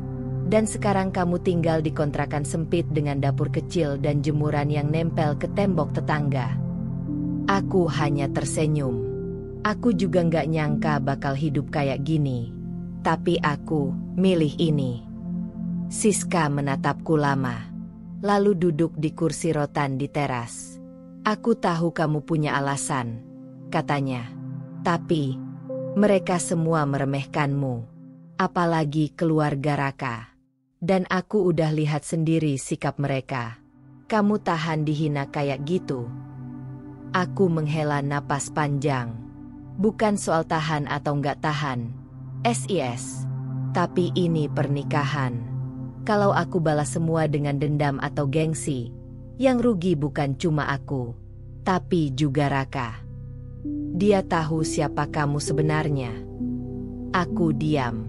Dan sekarang kamu tinggal di kontrakan sempit dengan dapur kecil dan jemuran yang nempel ke tembok tetangga." Aku hanya tersenyum. Aku juga nggak nyangka bakal hidup kayak gini. Tapi aku milih ini. Siska menatapku lama, lalu duduk di kursi rotan di teras. "Aku tahu kamu punya alasan," katanya. "Tapi mereka semua meremehkanmu. Apalagi keluarga Raka. Dan aku udah lihat sendiri sikap mereka. Kamu tahan dihina kayak gitu." Aku menghela napas panjang. Bukan soal tahan atau nggak tahan, SIS. Tapi ini pernikahan. Kalau aku balas semua dengan dendam atau gengsi, yang rugi bukan cuma aku, tapi juga Raka. Dia tahu siapa kamu sebenarnya. Aku diam.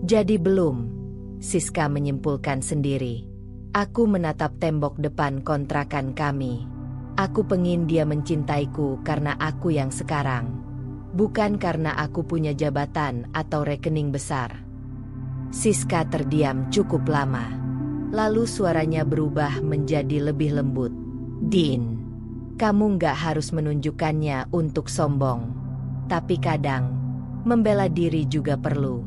"Jadi belum," Siska menyimpulkan sendiri. Aku menatap tembok depan kontrakan kami. Aku pengin dia mencintaiku karena aku yang sekarang. Bukan karena aku punya jabatan atau rekening besar. Siska terdiam cukup lama. Lalu suaranya berubah menjadi lebih lembut. "Din, kamu nggak harus menunjukkannya untuk sombong. Tapi kadang, membela diri juga perlu."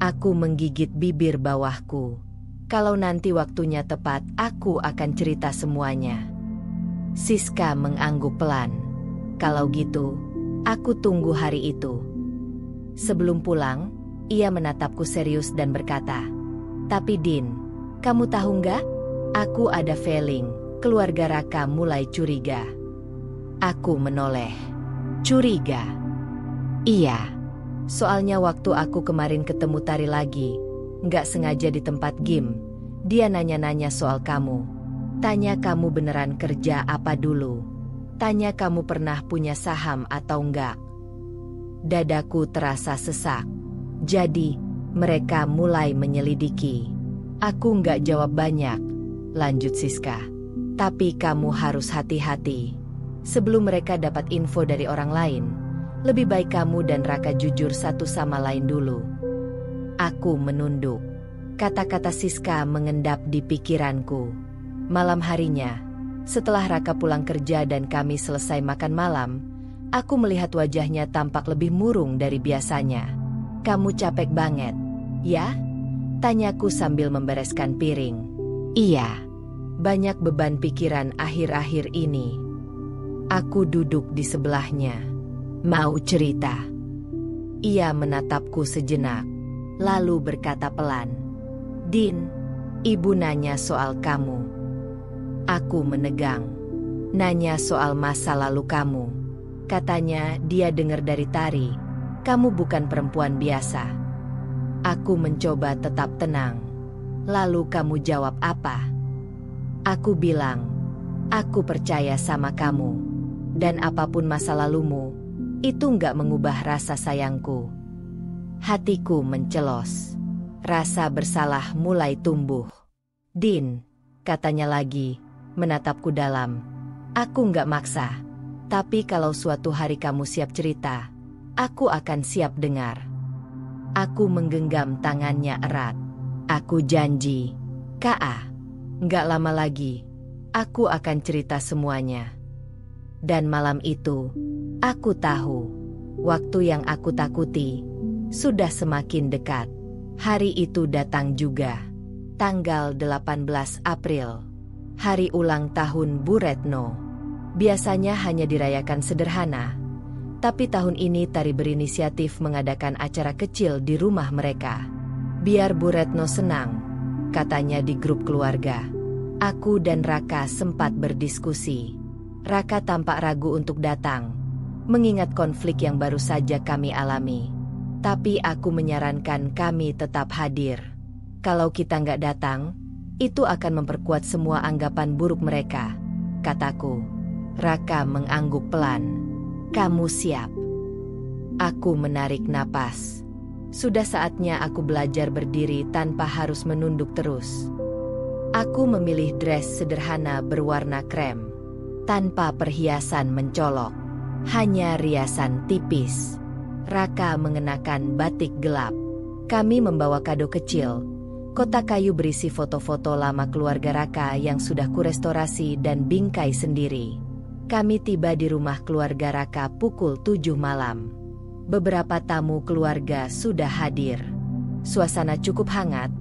Aku menggigit bibir bawahku. Kalau nanti waktunya tepat, aku akan cerita semuanya. Siska mengangguk pelan. "Kalau gitu, aku tunggu hari itu." Sebelum pulang, ia menatapku serius dan berkata, "Tapi Din, kamu tahu nggak? Aku ada feeling, keluarga Raka mulai curiga." Aku menoleh. "Curiga?" "Iya. Soalnya waktu aku kemarin ketemu Tari lagi, nggak sengaja di tempat game, dia nanya-nanya soal kamu. Tanya kamu beneran kerja apa dulu. Tanya kamu pernah punya saham atau enggak. Dadaku terasa sesak. Jadi, mereka mulai menyelidiki. Aku nggak jawab banyak, lanjut Siska. Tapi kamu harus hati-hati. Sebelum mereka dapat info dari orang lain, lebih baik kamu dan Raka jujur satu sama lain dulu. Aku menunduk. Kata-kata Siska mengendap di pikiranku. Malam harinya, setelah Raka pulang kerja dan kami selesai makan malam, aku melihat wajahnya tampak lebih murung dari biasanya. Kamu capek banget, ya? Tanyaku sambil membereskan piring. Iya, banyak beban pikiran akhir-akhir ini. Aku duduk di sebelahnya. Mau cerita? Ia menatapku sejenak, lalu berkata pelan. Din, ibu nanya soal kamu. Aku menegang. Nanya soal masa lalu kamu. Katanya dia dengar dari Tari, kamu bukan perempuan biasa. Aku mencoba tetap tenang. Lalu kamu jawab apa? Aku bilang, aku percaya sama kamu. Dan apapun masa lalumu, itu nggak mengubah rasa sayangku. Hatiku mencelos. Rasa bersalah mulai tumbuh. Din, katanya lagi, menatapku dalam. Aku nggak maksa. Tapi kalau suatu hari kamu siap cerita, aku akan siap dengar. Aku menggenggam tangannya erat. Aku janji, Ka, nggak lama lagi, aku akan cerita semuanya. Dan malam itu, aku tahu, waktu yang aku takuti sudah semakin dekat. Hari itu datang juga. Tanggal 18 April. Hari ulang tahun Bu Retno. Biasanya hanya dirayakan sederhana. Tapi tahun ini Tari berinisiatif mengadakan acara kecil di rumah mereka. Biar Bu Retno senang, katanya di grup keluarga. Aku dan Raka sempat berdiskusi. Raka tampak ragu untuk datang, mengingat konflik yang baru saja kami alami. Tapi aku menyarankan kami tetap hadir. Kalau kita nggak datang, itu akan memperkuat semua anggapan buruk mereka, kataku. Raka mengangguk pelan. Kamu siap? Aku menarik napas. Sudah saatnya aku belajar berdiri tanpa harus menunduk terus. Aku memilih dress sederhana berwarna krem. Tanpa perhiasan mencolok, hanya riasan tipis. Raka mengenakan batik gelap. Kami membawa kado kecil, kotak kayu berisi foto-foto lama keluarga Raka yang sudah kurestorasi dan bingkai sendiri. Kami tiba di rumah keluarga Raka pukul 7 malam. Beberapa tamu keluarga sudah hadir. Suasana cukup hangat.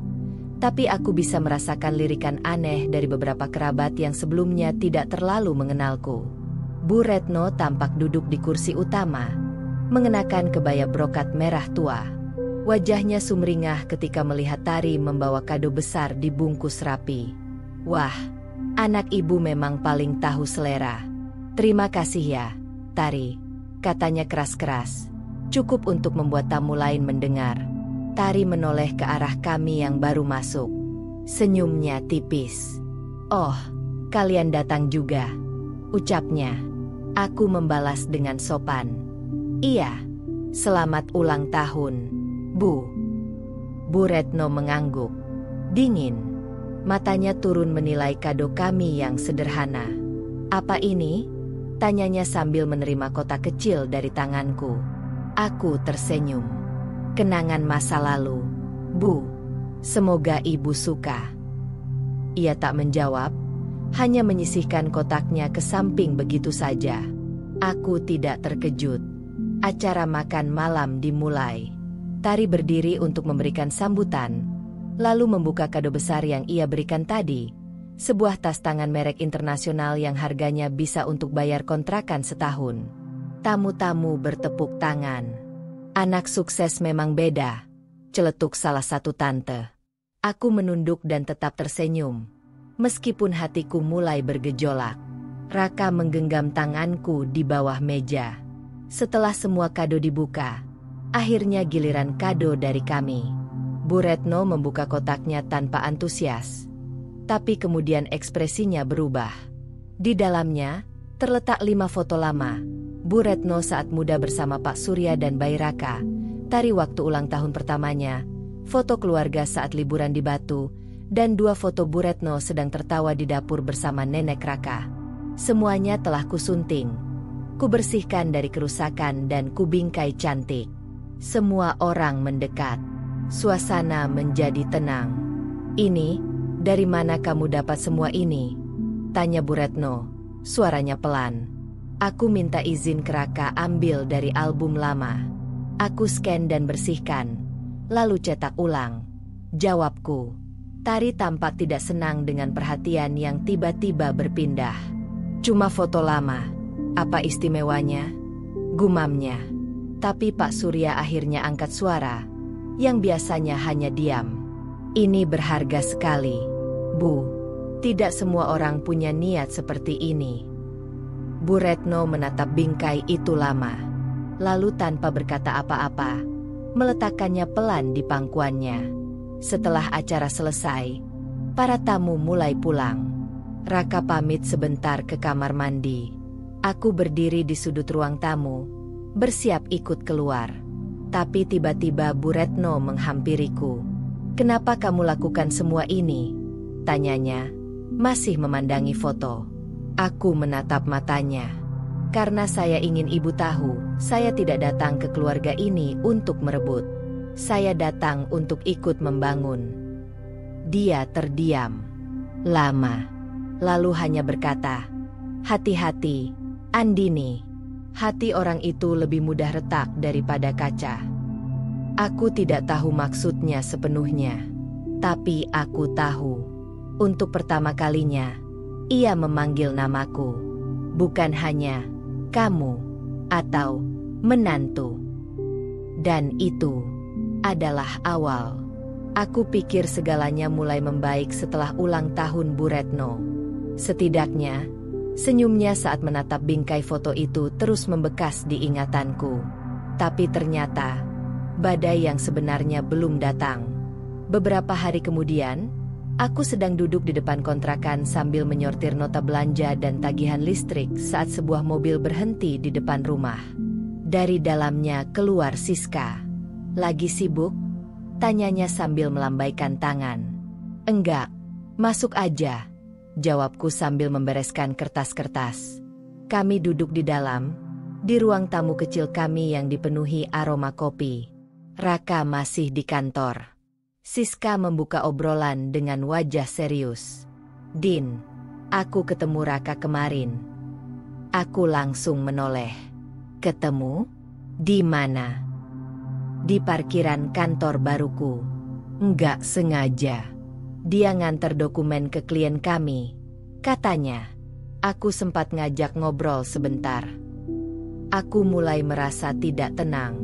Tapi aku bisa merasakan lirikan aneh dari beberapa kerabat yang sebelumnya tidak terlalu mengenalku. Bu Retno tampak duduk di kursi utama, mengenakan kebaya brokat merah tua. Wajahnya sumringah ketika melihat Tari membawa kado besar dibungkus rapi. Wah, anak ibu memang paling tahu selera. Terima kasih ya, Tari, katanya keras-keras. Cukup untuk membuat tamu lain mendengar. Tari menoleh ke arah kami yang baru masuk. Senyumnya tipis. Oh, kalian datang juga, ucapnya. Aku membalas dengan sopan. Iya, selamat ulang tahun, Bu. Bu Retno mengangguk. Dingin. Matanya turun menilai kado kami yang sederhana. Apa ini? Tanyanya sambil menerima kotak kecil dari tanganku. Aku tersenyum. Kenangan masa lalu, Bu. Semoga ibu suka. Ia tak menjawab, hanya menyisihkan kotaknya ke samping begitu saja. Aku tidak terkejut. Acara makan malam dimulai. Tari berdiri untuk memberikan sambutan, lalu membuka kado besar yang ia berikan tadi. Sebuah tas tangan merek internasional yang harganya bisa untuk bayar kontrakan setahun. Tamu-tamu bertepuk tangan. Anak sukses memang beda, celetuk salah satu tante. Aku menunduk dan tetap tersenyum, meskipun hatiku mulai bergejolak. Raka menggenggam tanganku di bawah meja. Setelah semua kado dibuka, Akhirnya giliran kado dari kami. Bu Retno membuka kotaknya tanpa antusias. Tapi kemudian ekspresinya berubah. Di dalamnya, terletak 5 foto lama. Bu Retno saat muda bersama Pak Surya dan Bayi Raka, tari waktu ulang tahun pertamanya, foto keluarga saat liburan di Batu, dan 2 foto Bu Retno sedang tertawa di dapur bersama Nenek Raka. Semuanya telah kusunting, kubersihkan dari kerusakan dan kubingkai cantik. Semua orang mendekat. Suasana menjadi tenang. "Ini, dari mana kamu dapat semua ini?" tanya Bu Retno, suaranya pelan. "Aku minta izin ke Raka ambil dari album lama. Aku scan dan bersihkan, lalu cetak ulang," jawabku. Tari tampak tidak senang dengan perhatian yang tiba-tiba berpindah. "Cuma foto lama, apa istimewanya?" gumamnya. Tapi Pak Surya akhirnya angkat suara, yang biasanya hanya diam. "Ini berharga sekali, Bu. Tidak semua orang punya niat seperti ini." Bu Retno menatap bingkai itu lama, lalu tanpa berkata apa-apa, meletakkannya pelan di pangkuannya. Setelah acara selesai, para tamu mulai pulang. Raka pamit sebentar ke kamar mandi. Aku berdiri di sudut ruang tamu, bersiap ikut keluar. Tapi tiba-tiba Bu Retno menghampiriku. "Kenapa kamu lakukan semua ini?" tanyanya, masih memandangi foto. Aku menatap matanya. "Karena saya ingin ibu tahu, saya tidak datang ke keluarga ini untuk merebut. Saya datang untuk ikut membangun." Dia terdiam lama, lalu hanya berkata, "Hati-hati, Andini. Hati orang itu lebih mudah retak daripada kaca." Aku tidak tahu maksudnya sepenuhnya, tapi aku tahu. Untuk pertama kalinya, ia memanggil namaku. Bukan hanya kamu atau menantu. Dan itu adalah awal. Aku pikir segalanya mulai membaik setelah ulang tahun Bu Retno. Setidaknya, senyumnya saat menatap bingkai foto itu terus membekas di ingatanku. Tapi ternyata, badai yang sebenarnya belum datang. Beberapa hari kemudian, aku sedang duduk di depan kontrakan sambil menyortir nota belanja dan tagihan listrik saat sebuah mobil berhenti di depan rumah. Dari dalamnya keluar Siska. "Lagi sibuk?" tanyanya sambil melambaikan tangan. "Enggak, masuk aja," jawabku sambil membereskan kertas-kertas. Kami duduk di dalam, di ruang tamu kecil kami yang dipenuhi aroma kopi. Raka masih di kantor. Siska membuka obrolan dengan wajah serius. "Din, aku ketemu Raka kemarin." Aku langsung menoleh. "Ketemu? Di mana?" "Di parkiran kantor baruku." "Enggak sengaja. Dia nganter dokumen ke klien kami," katanya. Aku sempat ngajak ngobrol sebentar. Aku mulai merasa tidak tenang.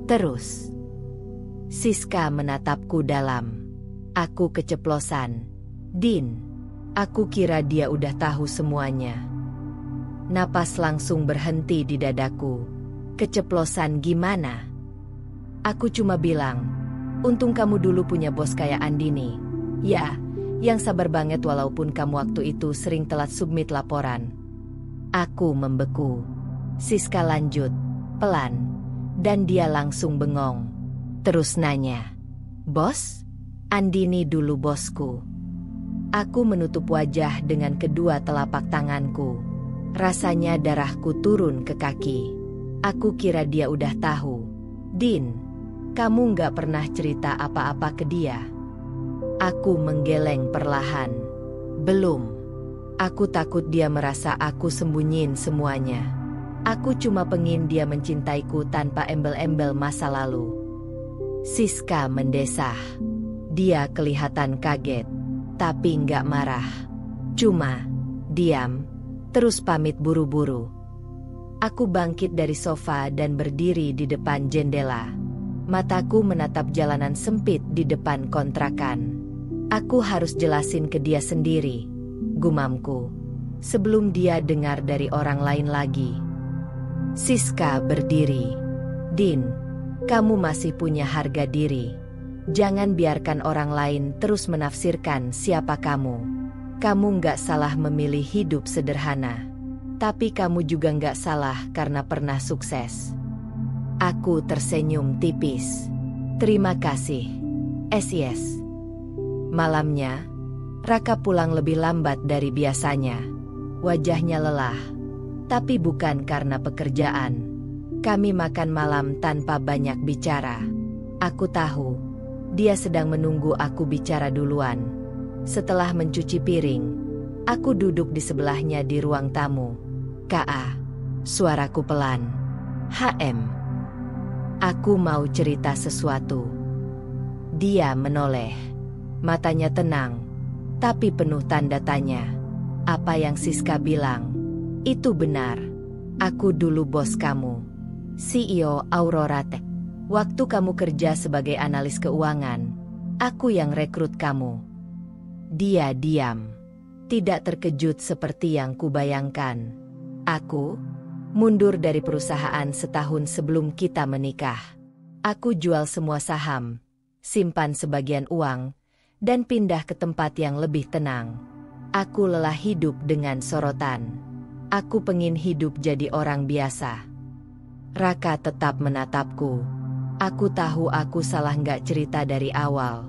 Terus Siska menatapku dalam. Aku keceplosan. "Din, aku kira dia udah tahu semuanya." Napas langsung berhenti di dadaku. "Keceplosan gimana?" Aku cuma bilang, "Untung kamu dulu punya bos kayak Andini. Ya, yang sabar banget walaupun kamu waktu itu sering telat submit laporan." Aku membeku. Siska lanjut, pelan, dan dia langsung bengong. Terus nanya, "Bos? Andini dulu bosku." Aku menutup wajah dengan kedua telapak tanganku. Rasanya darahku turun ke kaki. Aku kira dia udah tahu. "Din, kamu nggak pernah cerita apa-apa ke dia?" Aku menggeleng perlahan. "Belum. Aku takut dia merasa aku sembunyiin semuanya. Aku cuma pengin dia mencintaiku tanpa embel-embel masa lalu." Siska mendesah. Dia kelihatan kaget, tapi nggak marah. Cuma diam, terus pamit buru-buru. Aku bangkit dari sofa dan berdiri di depan jendela. Mataku menatap jalanan sempit di depan kontrakan. Aku harus jelasin ke dia sendiri, gumamku, sebelum dia dengar dari orang lain lagi. Siska berdiri. "Din, Kamu masih punya harga diri. Jangan biarkan orang lain terus menafsirkan siapa kamu. Kamu nggak salah memilih hidup sederhana. Tapi kamu juga nggak salah karena pernah sukses. Aku tersenyum tipis. Terima kasih. SIS. Malamnya, Raka pulang lebih lambat dari biasanya. Wajahnya lelah. Tapi bukan karena pekerjaan. Kami makan malam tanpa banyak bicara. Aku tahu, dia sedang menunggu aku bicara duluan. Setelah mencuci piring, aku duduk di sebelahnya di ruang tamu. "Ka, suaraku pelan. HM. Aku mau cerita sesuatu." Dia menoleh. Matanya tenang, tapi penuh tanda tanya. "Apa yang Siska bilang? Itu benar. Aku dulu bos kamu. CEO Aurora Tech. Waktu kamu kerja sebagai analis keuangan, aku yang rekrut kamu." Dia diam. Tidak terkejut seperti yang kubayangkan. "Aku mundur dari perusahaan setahun sebelum kita menikah. Aku jual semua saham, simpan sebagian uang, dan pindah ke tempat yang lebih tenang. Aku lelah hidup dengan sorotan. Aku pengin hidup jadi orang biasa." Raka tetap menatapku. Aku tahu aku salah nggak cerita dari awal.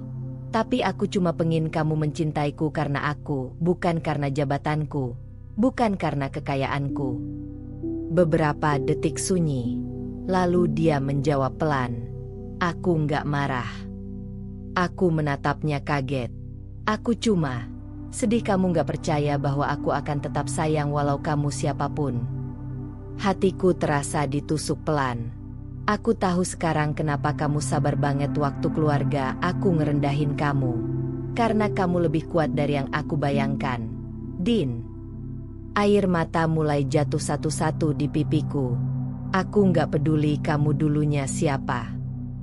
Tapi aku cuma pengin kamu mencintaiku karena aku, bukan karena jabatanku, bukan karena kekayaanku. Beberapa detik sunyi. Lalu dia menjawab pelan. "Aku nggak marah." Aku menatapnya kaget. "Aku cuma sedih kamu nggak percaya bahwa aku akan tetap sayang walau kamu siapapun." Hatiku terasa ditusuk pelan. Aku tahu sekarang kenapa kamu sabar banget waktu keluarga aku ngerendahin kamu. Karena kamu lebih kuat dari yang aku bayangkan. Din. Air mata mulai jatuh satu-satu di pipiku. Aku nggak peduli kamu dulunya siapa.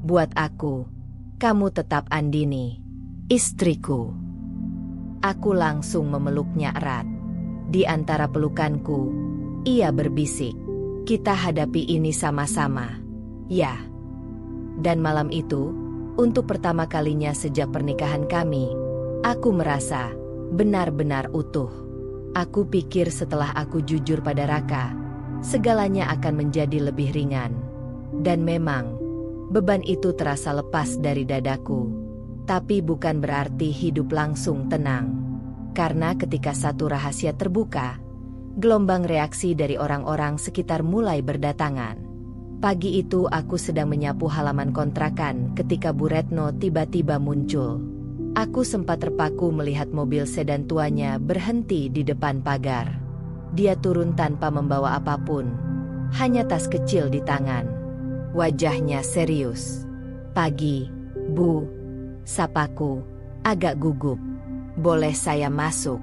Buat aku, kamu tetap Andini, istriku. Aku langsung memeluknya erat. Di antara pelukanku, ia berbisik, "Kita hadapi ini sama-sama." Ya. Dan malam itu, untuk pertama kalinya sejak pernikahan kami, aku merasa benar-benar utuh. Aku pikir setelah aku jujur pada Raka, segalanya akan menjadi lebih ringan. Dan memang, beban itu terasa lepas dari dadaku. Tapi bukan berarti hidup langsung tenang. Karena ketika satu rahasia terbuka, gelombang reaksi dari orang-orang sekitar mulai berdatangan. Pagi itu aku sedang menyapu halaman kontrakan ketika Bu Retno tiba-tiba muncul. Aku sempat terpaku melihat mobil sedan tuanya berhenti di depan pagar. Dia turun tanpa membawa apapun, hanya tas kecil di tangan. Wajahnya serius. "Pagi, Bu," sapaku, agak gugup. "Boleh saya masuk?"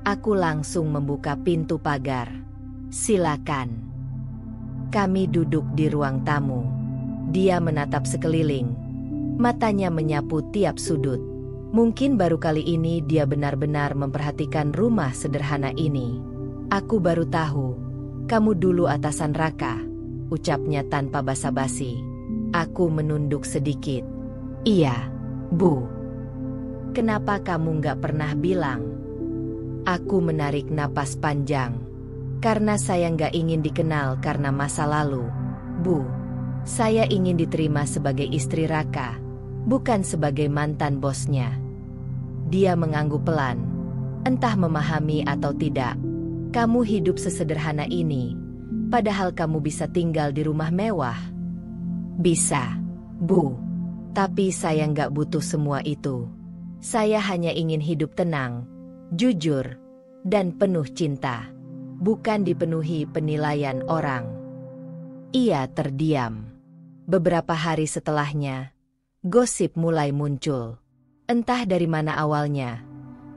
Aku langsung membuka pintu pagar. "Silakan." Kami duduk di ruang tamu. Dia menatap sekeliling. Matanya menyapu tiap sudut. Mungkin baru kali ini dia benar-benar memperhatikan rumah sederhana ini. "Aku baru tahu, kamu dulu atasan Raka," ucapnya tanpa basa-basi. Aku menunduk sedikit. "Iya, Bu." "Kenapa kamu nggak pernah bilang?" Aku menarik napas panjang. "Karena saya nggak ingin dikenal karena masa lalu, Bu. Saya ingin diterima sebagai istri Raka, bukan sebagai mantan bosnya." Dia mengangguk pelan. "Entah memahami atau tidak, kamu hidup sesederhana ini, padahal kamu bisa tinggal di rumah mewah." "Bisa, Bu. Tapi saya nggak butuh semua itu. Saya hanya ingin hidup tenang, jujur, dan penuh cinta. Bukan dipenuhi penilaian orang." Ia terdiam. Beberapa hari setelahnya, gosip mulai muncul. Entah dari mana awalnya,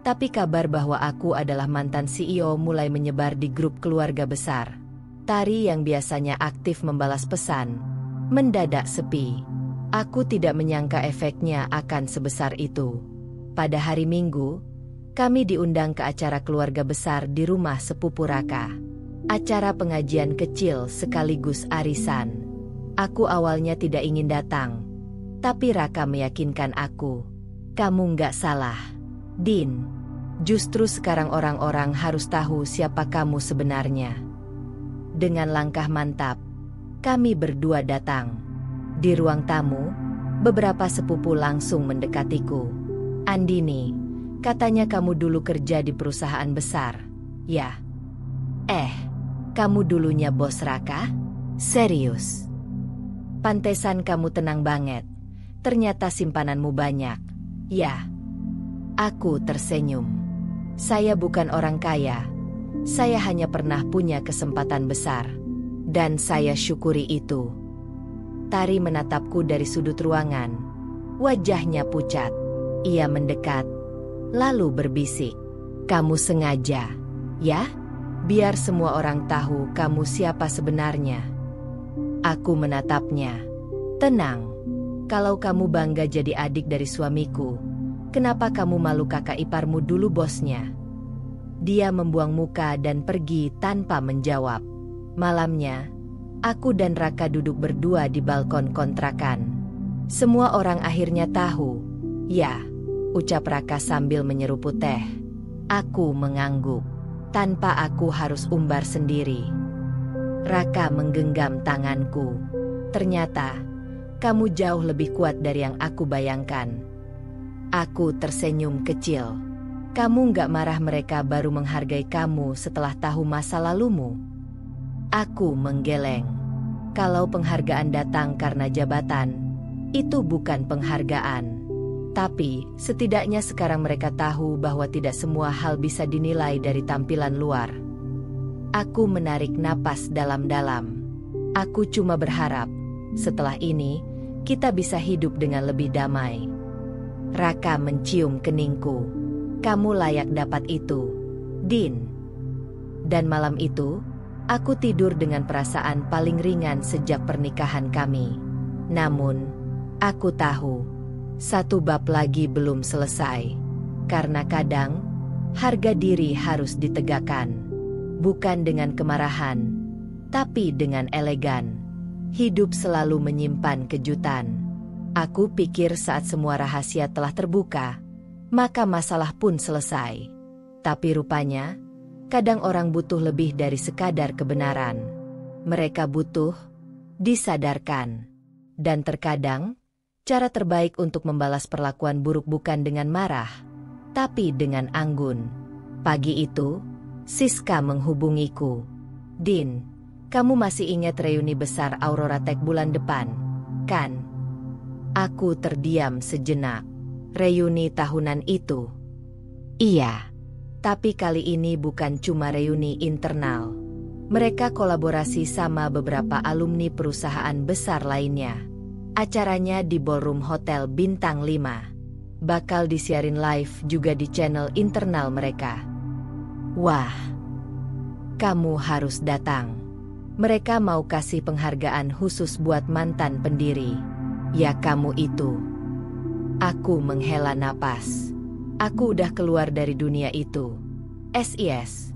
tapi kabar bahwa aku adalah mantan CEO mulai menyebar di grup keluarga besar. Tari yang biasanya aktif membalas pesan, mendadak sepi. Aku tidak menyangka efeknya akan sebesar itu. Pada hari Minggu, kami diundang ke acara keluarga besar di rumah sepupu Raka. Acara pengajian kecil sekaligus arisan. Aku awalnya tidak ingin datang, tapi Raka meyakinkan aku. Kamu nggak salah, Din. Justru sekarang orang-orang harus tahu siapa kamu sebenarnya. Dengan langkah mantap, kami berdua datang. Di ruang tamu, beberapa sepupu langsung mendekatiku. Andini, katanya kamu dulu kerja di perusahaan besar, ya? Kamu dulunya bos Raka? Serius? Pantesan kamu tenang banget. Ternyata simpananmu banyak. Ya. Aku tersenyum. Saya bukan orang kaya. Saya hanya pernah punya kesempatan besar. Dan saya syukuri itu. Tari menatapku dari sudut ruangan. Wajahnya pucat. Ia mendekat. Lalu berbisik. Kamu sengaja, ya? Biar semua orang tahu kamu siapa sebenarnya. Aku menatapnya. Tenang. Kalau kamu bangga jadi adik dari suamiku, kenapa kamu malu kakak iparmu dulu bosnya? Dia membuang muka dan pergi tanpa menjawab. Malamnya, aku dan Raka duduk berdua di balkon kontrakan. Semua orang akhirnya tahu. Ya, ucap Raka sambil menyeruput teh. Aku mengangguk. Tanpa aku harus umbar sendiri. Raka menggenggam tanganku. Ternyata, kamu jauh lebih kuat dari yang aku bayangkan. Aku tersenyum kecil. Kamu nggak marah mereka baru menghargai kamu setelah tahu masa lalumu? Aku menggeleng. Kalau penghargaan datang karena jabatan, itu bukan penghargaan. Tapi, setidaknya sekarang mereka tahu bahwa tidak semua hal bisa dinilai dari tampilan luar. Aku menarik napas dalam-dalam. Aku cuma berharap, setelah ini, kita bisa hidup dengan lebih damai. Raka mencium keningku. Kamu layak dapat itu, Din. Dan malam itu, aku tidur dengan perasaan paling ringan sejak pernikahan kami. Namun, aku tahu, satu bab lagi belum selesai. Karena kadang, harga diri harus ditegakkan. Bukan dengan kemarahan, tapi dengan elegan. Hidup selalu menyimpan kejutan. Aku pikir saat semua rahasia telah terbuka, maka masalah pun selesai. Tapi rupanya, kadang orang butuh lebih dari sekadar kebenaran. Mereka butuh disadarkan. Dan terkadang, cara terbaik untuk membalas perlakuan buruk bukan dengan marah, tapi dengan anggun. Pagi itu, Siska menghubungiku. Din, kamu masih ingat reuni besar Aurora Tech bulan depan, kan? Aku terdiam sejenak. Reuni tahunan itu? Iya. Tapi kali ini bukan cuma reuni internal. Mereka kolaborasi sama beberapa alumni perusahaan besar lainnya. Acaranya di ballroom hotel bintang 5. Bakal disiarin live juga di channel internal mereka. Wah, kamu harus datang. Mereka mau kasih penghargaan khusus buat mantan pendiri. Ya kamu itu. Aku menghela napas. Aku udah keluar dari dunia itu. SIS.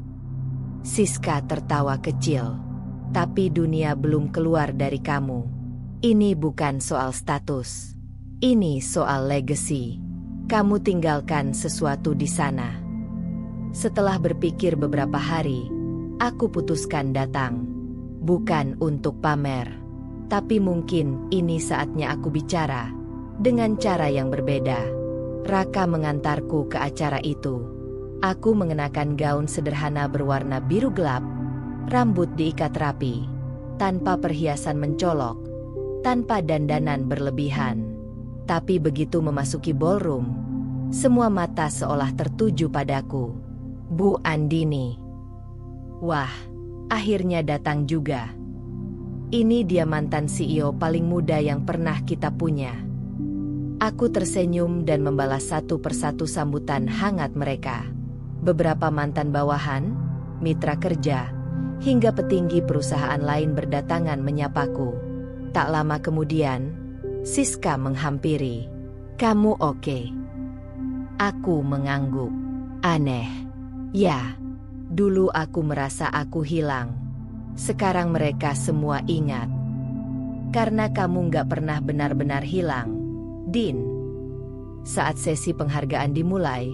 Siska tertawa kecil. Tapi dunia belum keluar dari kamu. Ini bukan soal status. Ini soal legacy. Kamu tinggalkan sesuatu di sana. Setelah berpikir beberapa hari, aku putuskan datang. Bukan untuk pamer. Tapi mungkin ini saatnya aku bicara. Dengan cara yang berbeda. Raka mengantarku ke acara itu. Aku mengenakan gaun sederhana berwarna biru gelap. Rambut diikat rapi. Tanpa perhiasan mencolok. Tanpa dandanan berlebihan. Tapi begitu memasuki ballroom, semua mata seolah tertuju padaku. Bu Andini. Wah, akhirnya datang juga. Ini dia mantan CEO paling muda yang pernah kita punya. Aku tersenyum dan membalas satu persatu sambutan hangat mereka. Beberapa mantan bawahan, mitra kerja, hingga petinggi perusahaan lain berdatangan menyapaku. Tak lama kemudian, Siska menghampiri. Kamu oke? Aku mengangguk. Aneh. Ya, dulu aku merasa aku hilang. Sekarang mereka semua ingat. Karena kamu nggak pernah benar-benar hilang, Din. Saat sesi penghargaan dimulai,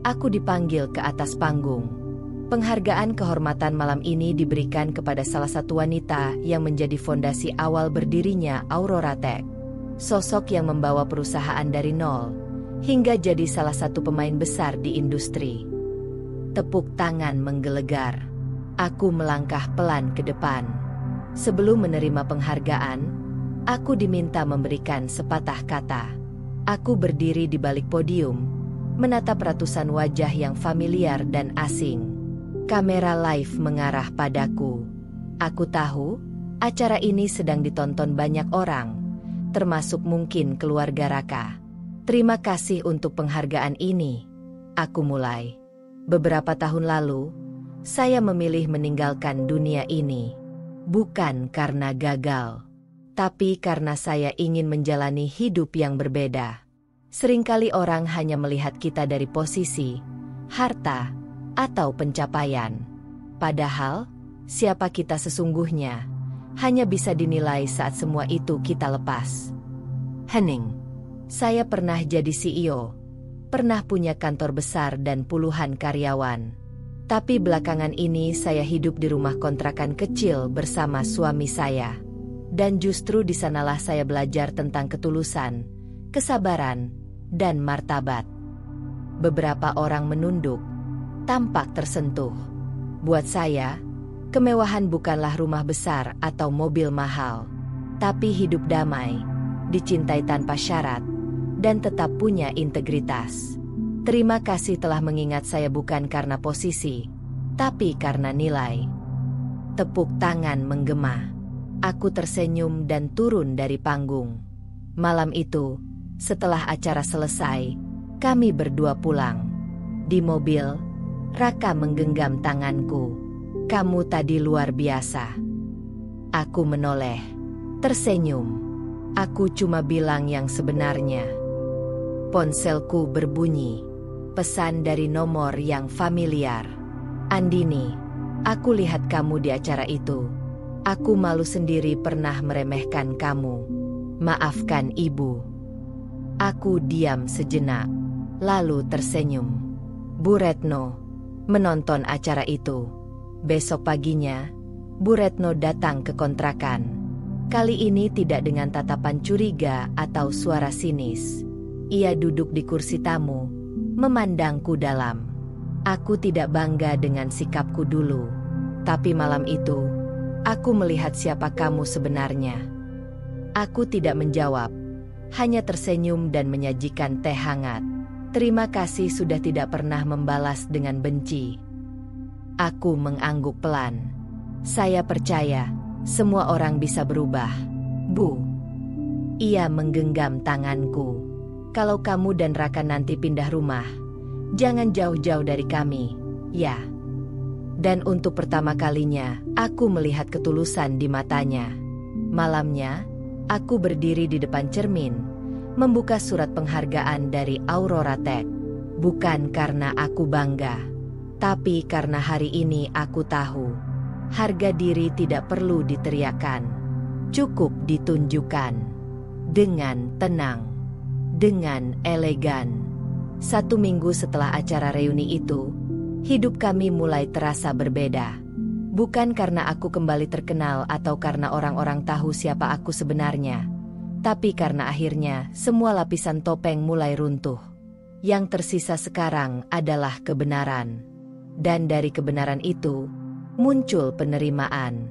aku dipanggil ke atas panggung. Penghargaan kehormatan malam ini diberikan kepada salah satu wanita yang menjadi fondasi awal berdirinya Aurora Tech. Sosok yang membawa perusahaan dari nol, hingga jadi salah satu pemain besar di industri. Tepuk tangan menggelegar. Aku melangkah pelan ke depan. Sebelum menerima penghargaan, aku diminta memberikan sepatah kata. Aku berdiri di balik podium, menatap ratusan wajah yang familiar dan asing. Kamera live mengarah padaku. Aku tahu, acara ini sedang ditonton banyak orang, termasuk mungkin keluarga Raka. Terima kasih untuk penghargaan ini. Aku mulai. Beberapa tahun lalu, saya memilih meninggalkan dunia ini. Bukan karena gagal, tapi karena saya ingin menjalani hidup yang berbeda. Seringkali orang hanya melihat kita dari posisi, harta, atau pencapaian. Padahal, siapa kita sesungguhnya hanya bisa dinilai saat semua itu kita lepas. Hening. Saya pernah jadi CEO, pernah punya kantor besar dan puluhan karyawan. Tapi belakangan ini saya hidup di rumah kontrakan kecil bersama suami saya. Dan justru di sanalah saya belajar tentang ketulusan, kesabaran, dan martabat. Beberapa orang menunduk, tampak tersentuh. Buat saya, kemewahan bukanlah rumah besar atau mobil mahal, tapi hidup damai, dicintai tanpa syarat, dan tetap punya integritas. Terima kasih telah mengingat saya bukan karena posisi, tapi karena nilai. Tepuk tangan menggema. Aku tersenyum dan turun dari panggung. Malam itu, setelah acara selesai, kami berdua pulang. Di mobil, Raka menggenggam tanganku. Kamu tadi luar biasa. Aku menoleh, tersenyum. Aku cuma bilang yang sebenarnya. Ponselku berbunyi. Pesan dari nomor yang familiar. Andini, aku lihat kamu di acara itu. Aku malu sendiri pernah meremehkan kamu. Maafkan ibu. Aku diam sejenak, lalu tersenyum. Bu Retno menonton acara itu. Besok paginya, Bu Retno datang ke kontrakan. Kali ini tidak dengan tatapan curiga atau suara sinis. Ia duduk di kursi tamu, memandangku dalam. Aku tidak bangga dengan sikapku dulu, tapi malam itu, aku melihat siapa kamu sebenarnya. Aku tidak menjawab, hanya tersenyum dan menyajikan teh hangat. Terima kasih sudah tidak pernah membalas dengan benci. Aku mengangguk pelan. Saya percaya, semua orang bisa berubah, Bu. Ia menggenggam tanganku. Kalau kamu dan Raka nanti pindah rumah, jangan jauh-jauh dari kami, ya. Dan untuk pertama kalinya, aku melihat ketulusan di matanya. Malamnya, aku berdiri di depan cermin, membuka surat penghargaan dari Aurora Tech. Bukan karena aku bangga, tapi karena hari ini aku tahu, harga diri tidak perlu diteriakan, cukup ditunjukkan. Dengan tenang, dengan elegan. 1 minggu setelah acara reuni itu, hidup kami mulai terasa berbeda. Bukan karena aku kembali terkenal atau karena orang-orang tahu siapa aku sebenarnya, tapi karena akhirnya semua lapisan topeng mulai runtuh. Yang tersisa sekarang adalah kebenaran. Dan dari kebenaran itu, muncul penerimaan.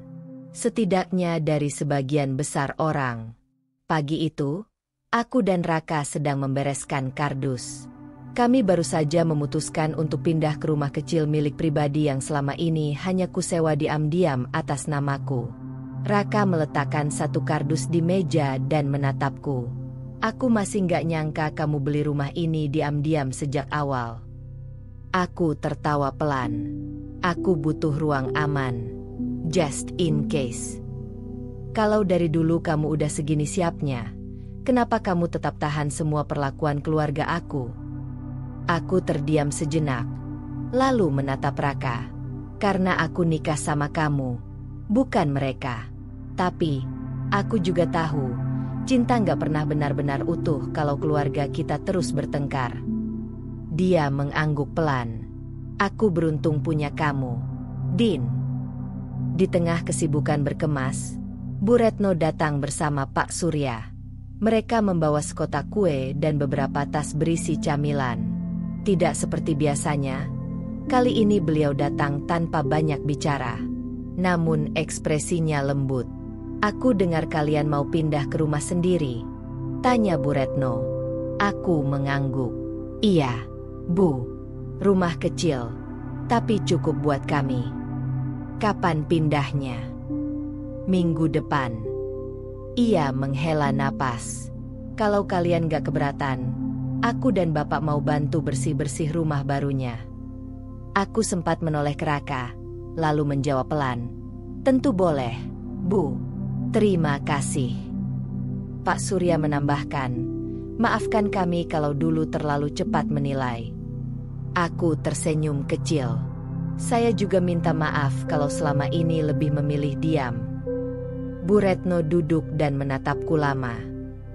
Setidaknya dari sebagian besar orang. Pagi itu, aku dan Raka sedang membereskan kardus. Kami baru saja memutuskan untuk pindah ke rumah kecil milik pribadi yang selama ini hanya kusewa diam-diam atas namaku. Raka meletakkan satu kardus di meja dan menatapku. Aku masih nggak nyangka kamu beli rumah ini diam-diam sejak awal. Aku tertawa pelan. Aku butuh ruang aman. Just in case. Kalau dari dulu kamu udah segini siapnya, kenapa kamu tetap tahan semua perlakuan keluarga aku? Aku terdiam sejenak, lalu menatap Raka. Karena aku nikah sama kamu, bukan mereka. Tapi, Aku juga tahu, cinta nggak pernah benar-benar utuh kalau keluarga kita terus bertengkar. Dia mengangguk pelan. Aku beruntung punya kamu, Din. Di tengah kesibukan berkemas, Bu Retno datang bersama Pak Surya. Mereka membawa sekotak kue dan beberapa tas berisi camilan. Tidak seperti biasanya, kali ini beliau datang tanpa banyak bicara. Namun ekspresinya lembut. "Aku dengar kalian mau pindah ke rumah sendiri?" tanya Bu Retno. Aku mengangguk. "Iya, Bu. Rumah kecil, tapi cukup buat kami." "Kapan pindahnya?" "Minggu depan." Ia menghela napas. "Kalau kalian gak keberatan, aku dan Bapak mau bantu bersih-bersih rumah barunya." Aku sempat menoleh ke Raka, lalu menjawab pelan, "Tentu boleh, Bu. Terima kasih." Pak Surya menambahkan, "Maafkan kami kalau dulu terlalu cepat menilai." Aku tersenyum kecil. Saya juga minta maaf kalau selama ini lebih memilih diam. Bu Retno duduk dan menatapku lama.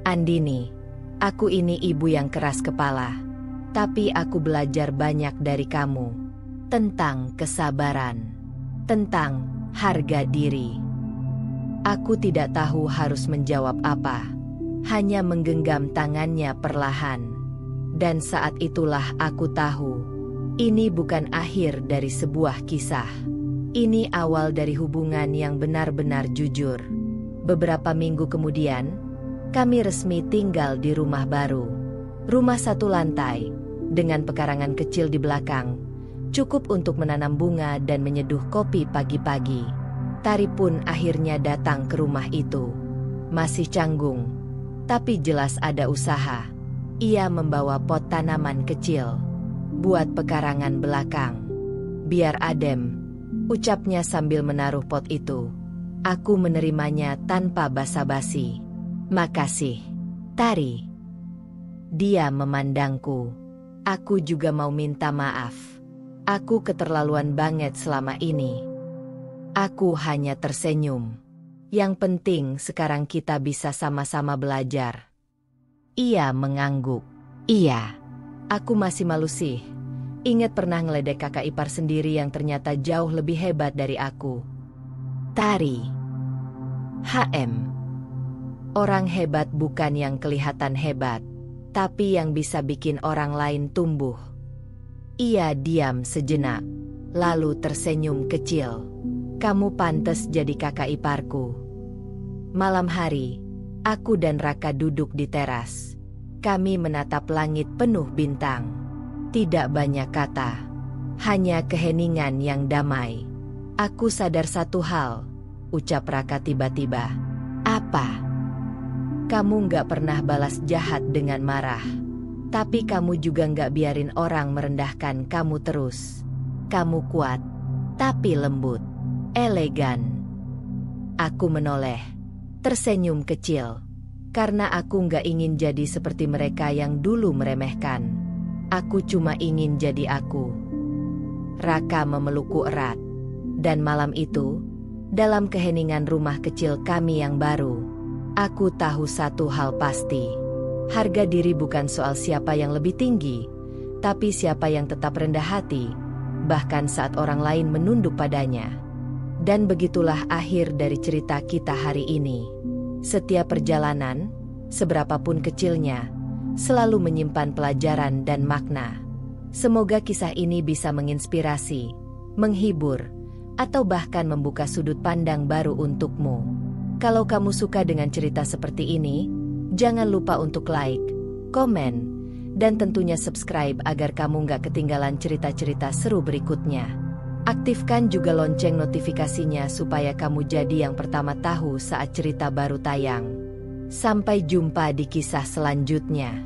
"Andini, aku ini ibu yang keras kepala. Tapi aku belajar banyak dari kamu. Tentang kesabaran. Tentang harga diri." Aku tidak tahu harus menjawab apa. Hanya menggenggam tangannya perlahan. Dan saat itulah aku tahu, ini bukan akhir dari sebuah kisah. Ini awal dari hubungan yang benar-benar jujur. Beberapa minggu kemudian, kami resmi tinggal di rumah baru. Rumah satu lantai, dengan pekarangan kecil di belakang, cukup untuk menanam bunga dan menyeduh kopi pagi-pagi. Tari pun akhirnya datang ke rumah itu. Masih canggung, tapi jelas ada usaha. Ia membawa pot tanaman kecil, buat pekarangan belakang. "Biar adem," ucapnya sambil menaruh pot itu. Aku menerimanya tanpa basa-basi. "Makasih, Tari." Dia memandangku. Aku juga mau minta maaf. Aku keterlaluan banget selama ini. Aku hanya tersenyum. Yang penting sekarang kita bisa sama-sama belajar. Ia mengangguk. "Iya, aku masih malu sih. Ingat pernah ngeledek kakak ipar sendiri yang ternyata jauh lebih hebat dari aku." Tari. Orang hebat bukan yang kelihatan hebat, tapi yang bisa bikin orang lain tumbuh. Ia diam sejenak, lalu tersenyum kecil. "Kamu pantas jadi kakak iparku." Malam hari, aku dan Raka duduk di teras. Kami menatap langit penuh bintang. Tidak banyak kata, hanya keheningan yang damai. "Aku sadar satu hal," ucap Raka tiba-tiba. "Apa?" "Kamu gak pernah balas jahat dengan marah. Tapi kamu juga gak biarin orang merendahkan kamu terus. Kamu kuat, tapi lembut, elegan." Aku menoleh, tersenyum kecil. Karena aku gak ingin jadi seperti mereka yang dulu meremehkan. Aku cuma ingin jadi aku. Raka memelukku erat. Dan malam itu, dalam keheningan rumah kecil kami yang baru, aku tahu satu hal pasti. Harga diri bukan soal siapa yang lebih tinggi, tapi siapa yang tetap rendah hati, bahkan saat orang lain menunduk padanya. Dan begitulah akhir dari cerita kita hari ini. Setiap perjalanan, seberapapun kecilnya, selalu menyimpan pelajaran dan makna. Semoga kisah ini bisa menginspirasi, menghibur, atau bahkan membuka sudut pandang baru untukmu. Kalau kamu suka dengan cerita seperti ini, jangan lupa untuk like, komen, dan tentunya subscribe agar kamu gak ketinggalan cerita-cerita seru berikutnya. Aktifkan juga lonceng notifikasinya supaya kamu jadi yang pertama tahu saat cerita baru tayang. Sampai jumpa di kisah selanjutnya.